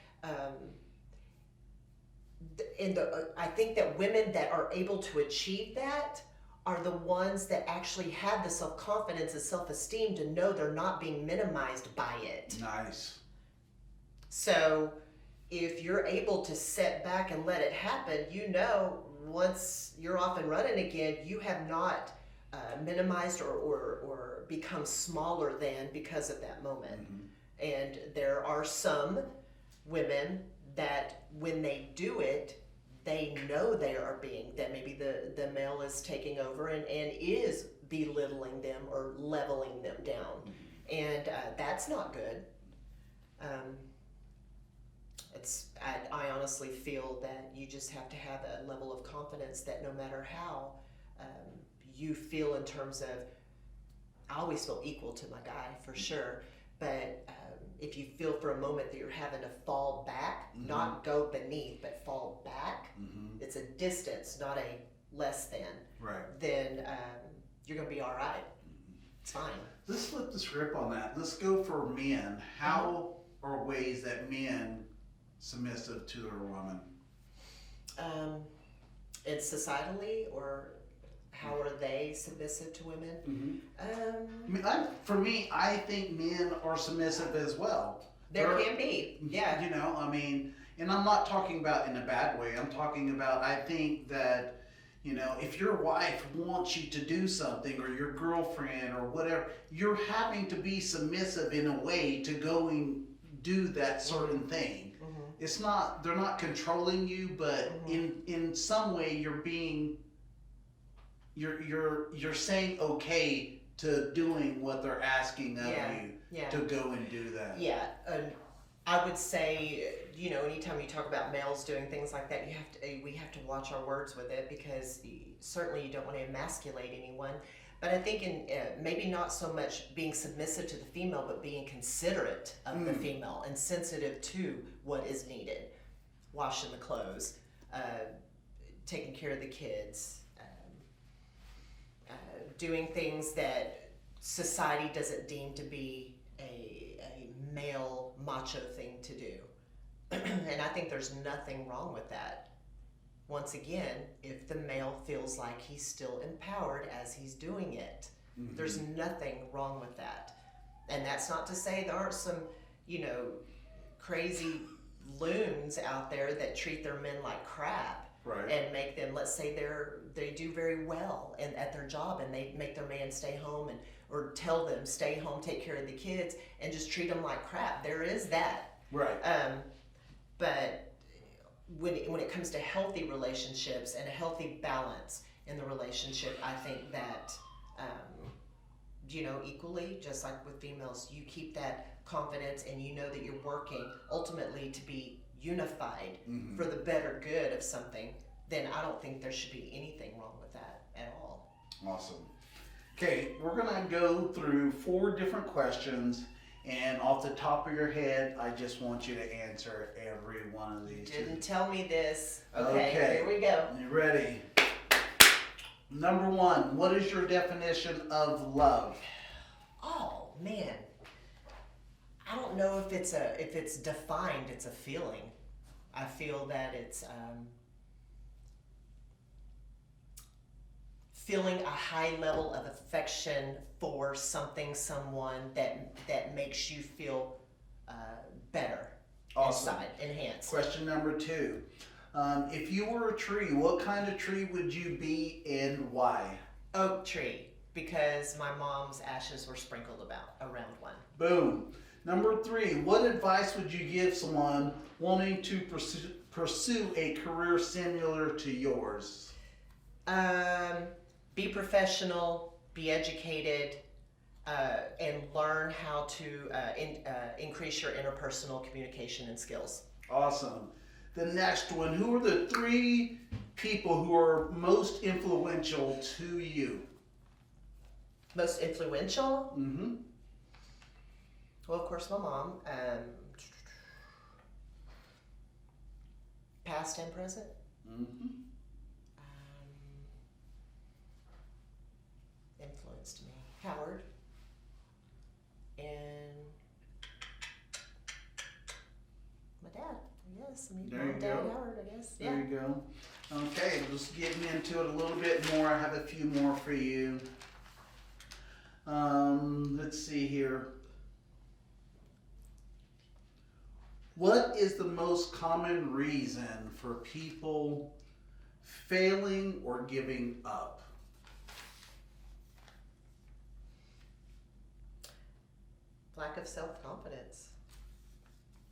I think that women that are able to achieve that are the ones that actually have the self-confidence and self-esteem to know they're not being minimized by it. Nice. So if you're able to sit back and let it happen, you know, once you're off and running again, you have not minimized or become smaller than because of that moment. Mm-hmm. And there are some women that when they do it, they know they are being, that maybe the male is taking over and is belittling them or leveling them down. Mm-hmm. And that's not good. I honestly feel that you just have to have a level of confidence that no matter how you feel in terms of, I always feel equal to my guy for sure, but if you feel for a moment that you're having to fall back, mm-hmm. not go beneath, but fall back, mm-hmm. it's a distance, not a less than, right. Then you're going to be all right. Mm-hmm. It's fine. Let's flip the script on that. Let's go for men. How are ways that men submissive to their woman? And societally, or how are they submissive to women? Mm-hmm. For me, I think men are submissive as well. There can be, yeah. You know, I mean, and I'm not talking about in a bad way. I'm talking about, I think that, you know, if your wife wants you to do something, or your girlfriend or whatever, you're having to be submissive in a way to do that certain thing. It's not, they're not controlling you, but in some way you're saying okay to doing what they're asking of you to go and do that. Yeah, I would say, anytime you talk about males doing things like that, we have to watch our words with it, because certainly you don't want to emasculate anyone. But I think in maybe not so much being submissive to the female, but being considerate of the female and sensitive to what is needed. Washing the clothes, taking care of the kids, doing things that society doesn't deem to be a male macho thing to do. And I think there's nothing wrong with that. Once again, if the male feels like he's still empowered as he's doing it, there's nothing wrong with that. And that's not to say there aren't some, crazy loons out there that treat their men like crap. Right. And make them, let's say they do very well at their job, and they make their man stay home or tell them stay home, take care of the kids, and just treat them like crap. There is that. Right. But when it comes to healthy relationships and a healthy balance in the relationship, I think that equally, just like with females, you keep that confidence, and you know that you're working ultimately to be unified for the better good of something. Then I don't think there should be anything wrong with that at all. Awesome. Okay, we're gonna go through 4 different questions, and off the top of your head, I just want you to answer every one of these. Didn't tell me this. Okay, here we go. You ready? Number 1, what is your definition of love? Oh man, I don't know if it's defined. It's a feeling. I feel that it's feeling a high level of affection for something, someone that makes you feel better. Awesome. Inside, enhanced. Question number 2. If you were a tree, what kind of tree would you be and why? Oak tree, because my mom's ashes were sprinkled around one. Boom. Number 3, what advice would you give someone wanting to pursue a career similar to yours? Be professional, be educated, and learn how to increase your interpersonal communication and skills. Awesome. The next one, who are the 3 people who are most influential to you? Most influential? Mm-hmm. Well, of course, my mom. Past and present. Mm-hmm. Influenced me. Howard. And my dad. Yes, There you mom, dad, go. Howard, I guess. There Yeah. you go. Okay, just getting into it a little bit more. I have a few more for you. Let's see here. What is the most common reason for people failing or giving up? Lack of self-confidence.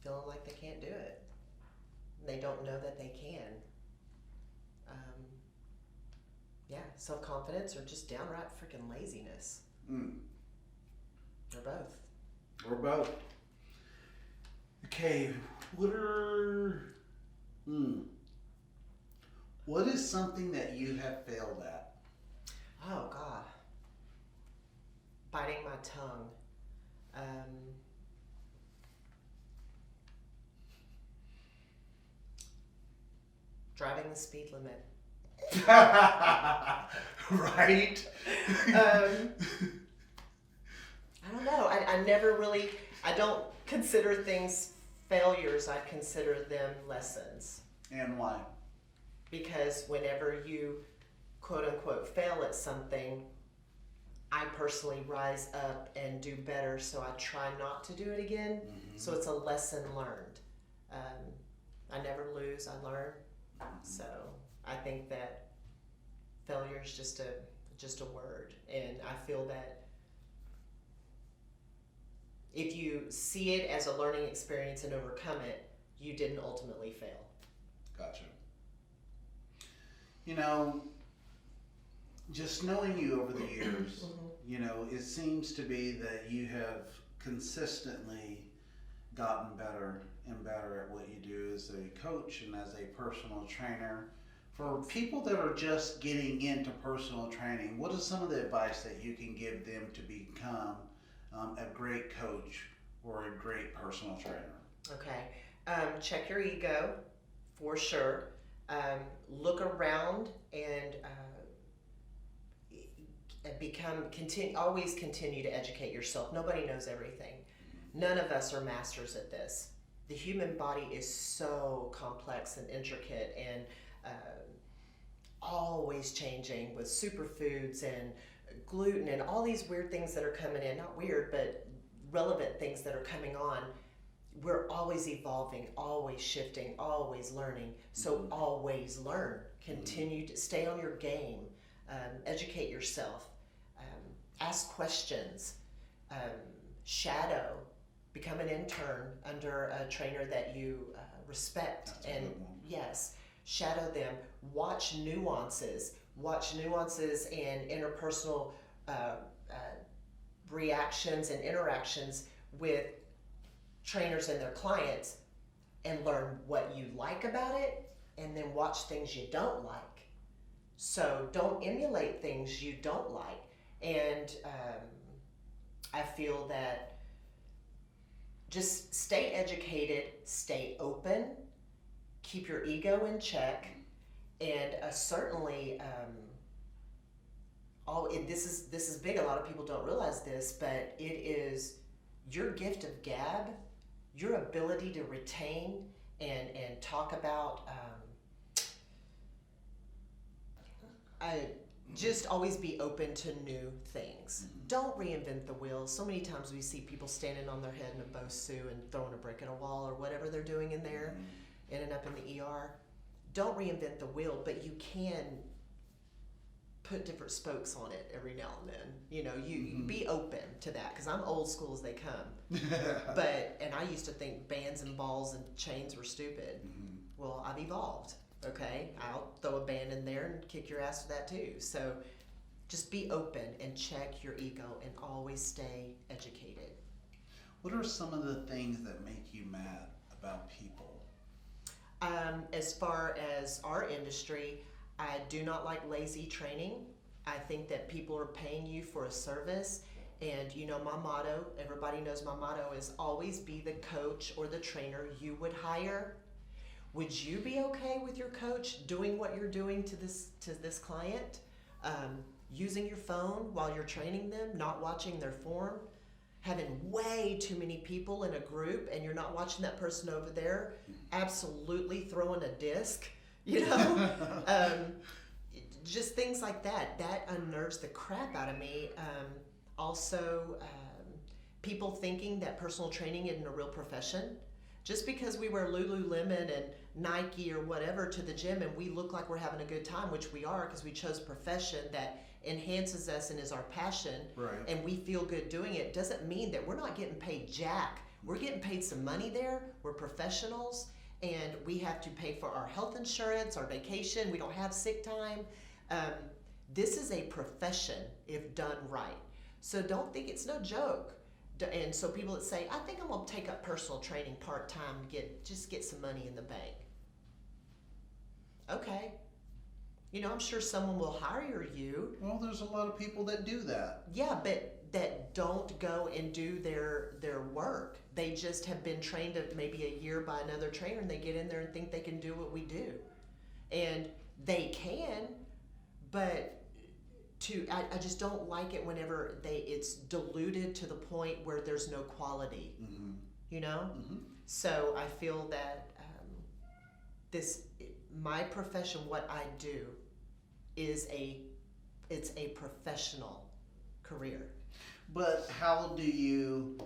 Feeling like they can't do it. They don't know that they can. Self-confidence or just downright freaking laziness. Or both. Or both. Okay, what is something that you have failed at? Oh, God. Biting my tongue. Driving the speed limit. Right? I don't know. I never really, I don't consider things failures. I consider them lessons. And why? Because whenever you quote unquote fail at something, I personally rise up and do better, so I try not to do it again. So it's a lesson learned. I never lose, I learn. So I think that failure is just a word, and I feel that if you see it as a learning experience and overcome it, you didn't ultimately fail. Gotcha. You know, just knowing you over the years, you know, it seems to be that you have consistently gotten better and better at what you do as a coach and as a personal trainer. For people that are just getting into personal training, what is some of the advice that you can give them to become a great coach or a great personal trainer? Okay. Check your ego, for sure. Look around and always continue to educate yourself. Nobody knows everything. None of us are masters at this. The human body is so complex and intricate and always changing with superfoods and gluten and all these weird things that are coming in. Not weird, but relevant things that are coming on. We're always evolving, always shifting, always learning. So always learn. Continue to stay on your game. Educate yourself. Ask questions. Shadow. Become an intern under a trainer that you respect. That's a good one. Yes, shadow them. Watch nuances. Watch nuances in interpersonal reactions and interactions with trainers and their clients, and learn what you like about it, and then watch things you don't like. So don't emulate things you don't like. And I feel that just stay educated, stay open, keep your ego in check, and certainly this is big. A lot of people don't realize this, but it is your gift of gab, your ability to retain and talk about. Just always be open to new things. Don't reinvent the wheel. So many times we see people standing on their head in a Bosu and throwing a brick at a wall or whatever they're doing in there, ending up in the ER. Don't reinvent the wheel, but you can put different spokes on it every now and then. You know, you be open to that, because I'm old school as they come. And I used to think bands and balls and chains were stupid. Well, I've evolved. Okay, I'll throw a band in there and kick your ass for that too. So just be open and check your ego and always stay educated. What are some of the things that make you mad about people? As far as our industry, I do not like lazy training. I think that people are paying you for a service. And you know, my motto, everybody knows my motto is always be the coach or the trainer you would hire. Would you be okay with your coach doing what you're doing to this client? Using your phone while you're training them, not watching their form, having way too many people in a group and you're not watching that person over there, absolutely throwing a disc, you know? Just things like that. That unnerves the crap out of me. Also, people thinking that personal training isn't a real profession. Just because we wear Lululemon and Nike or whatever to the gym and we look like we're having a good time, which we are because we chose a profession that enhances us and is our passion, right, and we feel good doing it, doesn't mean that we're not getting paid jack. We're getting paid some money there. We're professionals and we have to pay for our health insurance, our vacation. We don't have sick time. This is a profession if done right. So don't think it's no joke. And so people that say, I think I'm going to take up personal training part-time to get some money in the bank. Okay. You know, I'm sure someone will hire you. Well, there's a lot of people that do that. Yeah, but that don't go and do their work. They just have been trained maybe a year by another trainer and they get in there and think they can do what we do. And they can, but I just don't like it whenever it's diluted to the point where there's no quality, you know? So I feel that my profession, what I do, is it's a professional career. But how do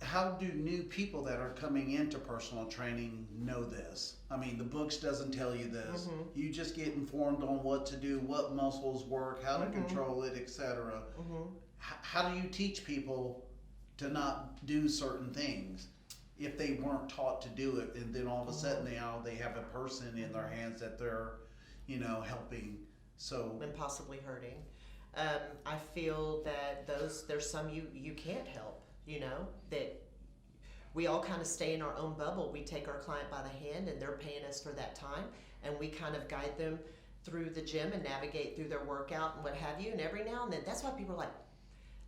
how do new people that are coming into personal training know this? I mean, the books doesn't tell you this. You just get informed on what to do, what muscles work, how to control it, etc. How do you teach people to not do certain things if they weren't taught to do it, and then all of a sudden now they have a person in their hands that they're, helping. So and possibly hurting. I feel that there's some you can't help, that we all kind of stay in our own bubble. We take our client by the hand and they're paying us for that time, and we kind of guide them through the gym and navigate through their workout and what have you. And every now and then, that's why people are like,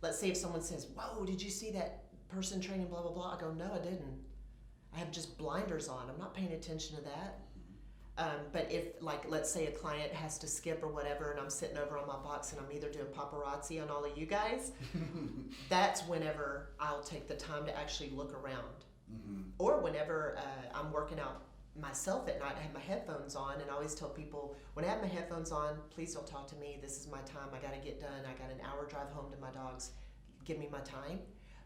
let's say if someone says, whoa, did you see that person training blah, blah, blah? I go, no, I didn't. I have just blinders on. I'm not paying attention to that. But if, like, let's say a client has to skip or whatever, and I'm sitting over on my box and I'm either doing paparazzi on all of you guys, that's whenever I'll take the time to actually look around. Or whenever I'm working out myself at night, I have my headphones on, and I always tell people, when I have my headphones on, please don't talk to me. This is my time. I got to get done. I got an hour drive home to my dogs. Give me my time.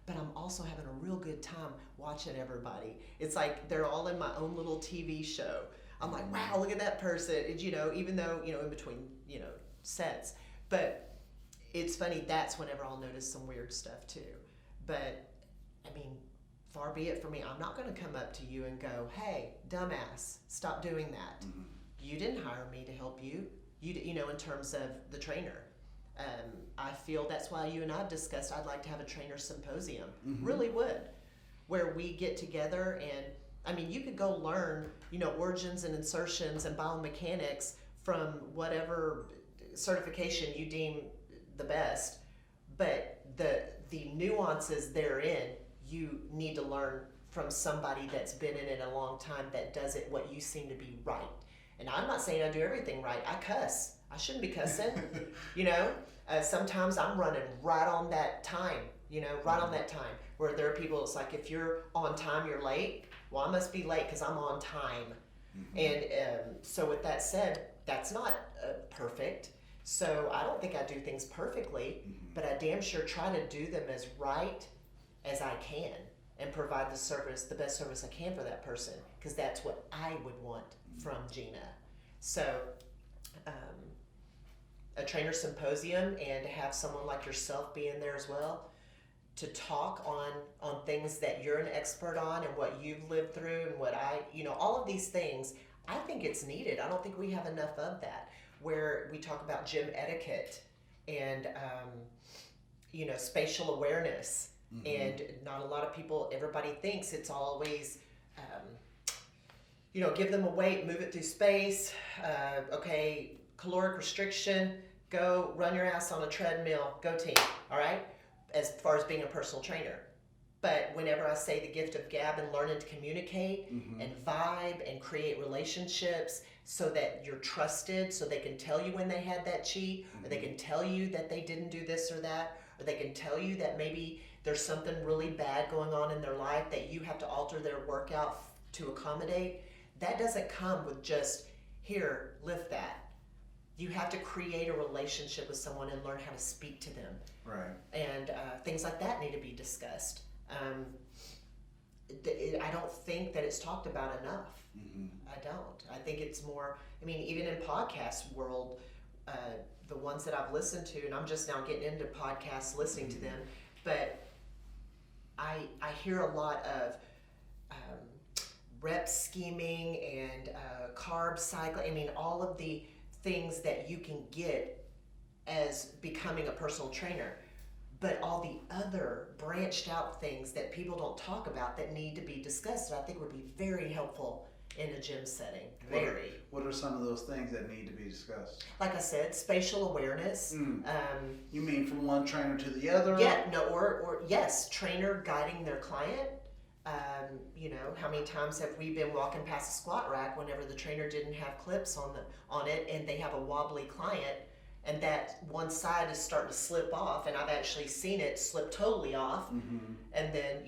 But I'm also having a real good time watching everybody. It's like they're all in my own little TV show. I'm like, wow, look at that person. And, even though, in between, sets. But it's funny, that's whenever I'll notice some weird stuff too. But, I mean, far be it for me. I'm not going to come up to you and go, hey, dumbass, stop doing that. You didn't hire me to help you, in terms of the trainer. I feel that's why you and I have discussed I'd like to have a trainer symposium. Really would. Where we get together and, I mean, you could go learn, origins and insertions and biomechanics from whatever certification you deem the best, but the nuances therein, you need to learn from somebody that's been in it a long time that does it what you seem to be right. And I'm not saying I do everything right. I cuss. I shouldn't be cussing. Sometimes I'm running right on that time, right on that time. Where there are people, it's like, if you're on time, you're late. Well, I must be late because I'm on time. And so with that said, that's not perfect. So I don't think I do things perfectly, but I damn sure try to do them as right as I can and provide the best service I can for that person, because that's what I would want from Gina. So a trainer symposium, and to have someone like yourself be in there as well to talk on things that you're an expert on and what you've lived through and what all of these things, I think it's needed. I don't think we have enough of that, where we talk about gym etiquette and spatial awareness. And not a lot of people, everybody thinks it's always give them a weight, move it through space, okay, caloric restriction, go run your ass on a treadmill, go team, all right, as far as being a personal trainer. But whenever I say the gift of gab and learning to communicate and vibe and create relationships so that you're trusted, so they can tell you when they had that cheat, or they can tell you that they didn't do this or that, or they can tell you that maybe there's something really bad going on in their life that you have to alter their workout to accommodate. That doesn't come with just, here, lift that. You have to create a relationship with someone and learn how to speak to them. Right. And things like that need to be discussed. I don't think that it's talked about enough. I don't. I think it's more, even in podcast world, the ones that I've listened to, and I'm just now getting into podcasts, listening to them, but I hear a lot of rep scheming and carb cycling. All of the things that you can get as becoming a personal trainer, but all the other branched out things that people don't talk about that need to be discussed, that I think would be very helpful in a gym setting. Very. What are some of those things that need to be discussed? Like I said, spatial awareness. You mean from one trainer to the other? Yeah, no, or yes, trainer guiding their client. How many times have we been walking past a squat rack whenever the trainer didn't have clips on it, and they have a wobbly client, and that one side is starting to slip off, and I've actually seen it slip totally off, and then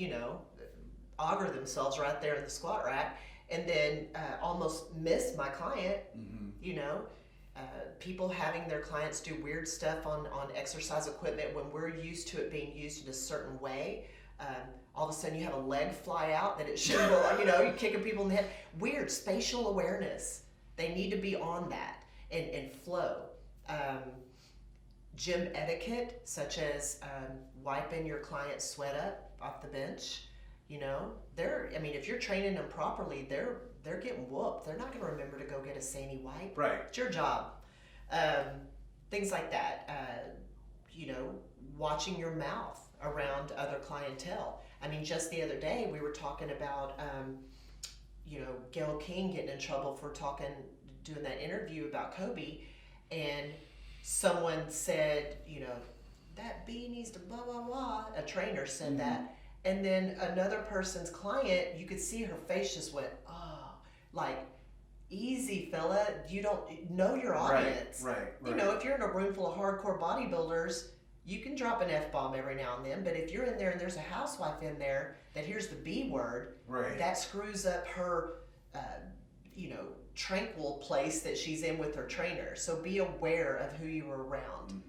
auger themselves right there in the squat rack, and then almost miss my client. People having their clients do weird stuff on exercise equipment when we're used to it being used in a certain way. All of a sudden you have a leg fly out that it shouldn't go, you're kicking people in the head. Weird spatial awareness. They need to be on that and flow. gym etiquette, such as wiping your client's sweat up off the bench. You know, if you're training them properly, they're getting whooped. They're not going to remember to go get a Sandy wipe. Right. It's your job. Things like that. Watching your mouth around other clientele. I mean, just the other day we were talking about, Gail King getting in trouble for doing that interview about Kobe, and someone said, that B needs to blah, blah, blah. A trainer said that. And then another person's client, you could see her face just went, oh, like, easy, fella. You don't know your audience. Right. If you're in a room full of hardcore bodybuilders, you can drop an F-bomb every now and then. But if you're in there and there's a housewife in there that hears the B word, that screws up her, tranquil place that she's in with her trainer. So be aware of who you are around.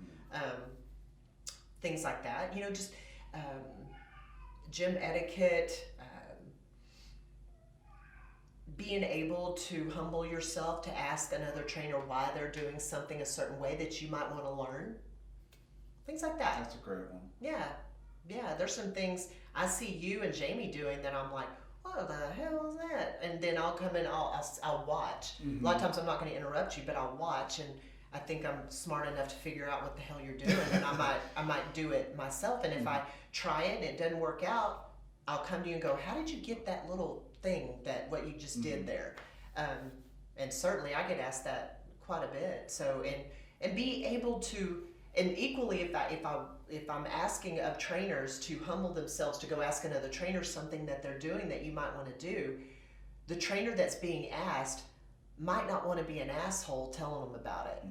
Things like that. Gym etiquette, being able to humble yourself to ask another trainer why they're doing something a certain way that you might want to learn. Things like that. That's a great one. Yeah. There's some things I see you and Jamie doing that I'm like, what the hell is that? And then I'll come in, I'll watch. A lot of times I'm not going to interrupt you, but I'll watch, and I think I'm smart enough to figure out what the hell you're doing, and I might do it myself. And if I try it and it doesn't work out, I'll come to you and go, how did you get that little thing, what you just did there? And certainly I get asked that quite a bit. So and be able to, and equally if I'm asking of trainers to humble themselves to go ask another trainer something that they're doing that you might want to do, the trainer that's being asked might not want to be an asshole telling them about it.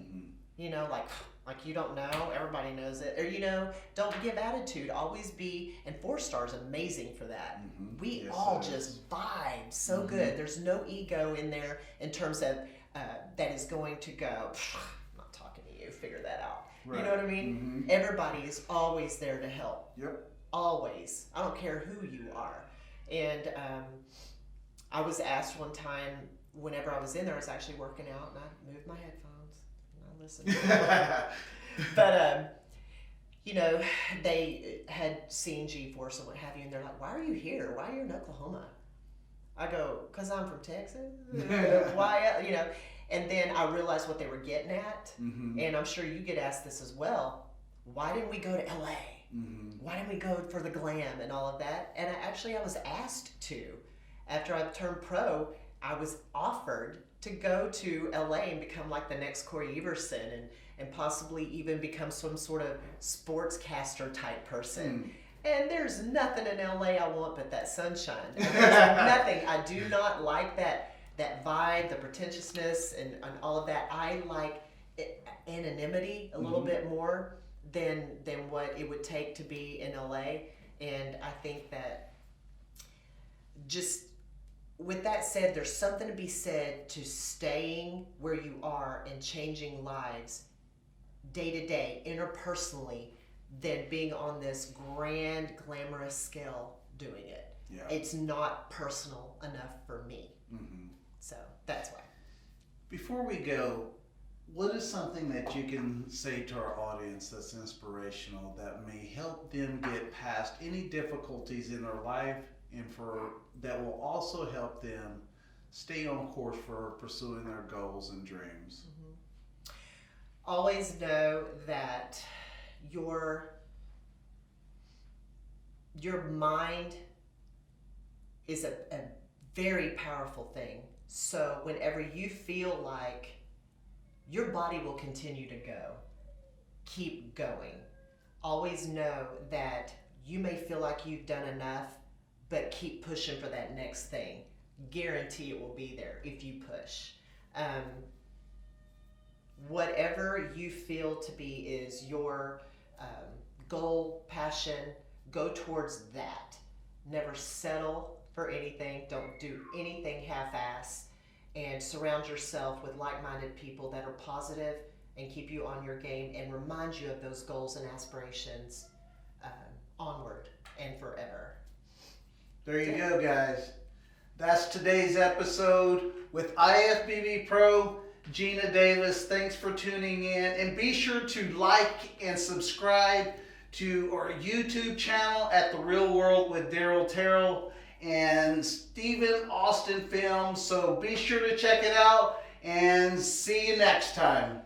Like you don't know, everybody knows it. Or, don't give attitude. Always be, and 4-star's amazing for that. We all just vibe so good. There's no ego in there in terms of that is going to go, I'm not talking to you, figure that out. Right. You know what I mean? Everybody is always there to help. Yep. Always. I don't care who you are. And I was asked one time, whenever I was in there, I was actually working out, and I moved my headphones and I listened. But they had seen G-Force and what have you, and they're like, why are you here? Why are you in Oklahoma? I go, because I'm from Texas. Why, and then I realized what they were getting at, and I'm sure you get asked this as well. Why didn't we go to LA? Why didn't we go for the glam and all of that? And I was asked to. After I turned pro, I was offered to go to LA and become like the next Corey Everson and possibly even become some sort of sportscaster type person. And there's nothing in LA I want but that sunshine. There's nothing. I do not like that vibe, the pretentiousness and all of that. I like anonymity a little bit more than what it would take to be in LA. And I think that just with that said, there's something to be said to staying where you are and changing lives day to day, interpersonally, than being on this grand, glamorous scale doing it. Yeah. It's not personal enough for me. So that's why. Before we go, what is something that you can say to our audience that's inspirational that may help them get past any difficulties in their life and that will also help them stay on course for pursuing their goals and dreams? Always know that your mind is a very powerful thing. So whenever you feel like your body will continue to go, keep going. Always know that you may feel like you've done enough, but keep pushing for that next thing. Guarantee it will be there if you push. Whatever you feel to be is your goal, passion, go towards that. Never settle for anything. Don't do anything half-ass. And surround yourself with like-minded people that are positive and keep you on your game and remind you of those goals and aspirations onward and forever. There you go, guys. That's today's episode with IFBB Pro Gina Davis. Thanks for tuning in. And be sure to like and subscribe to our YouTube channel at The Real World with Daryl Terrell and Stephen Austin Films. So be sure to check it out and see you next time.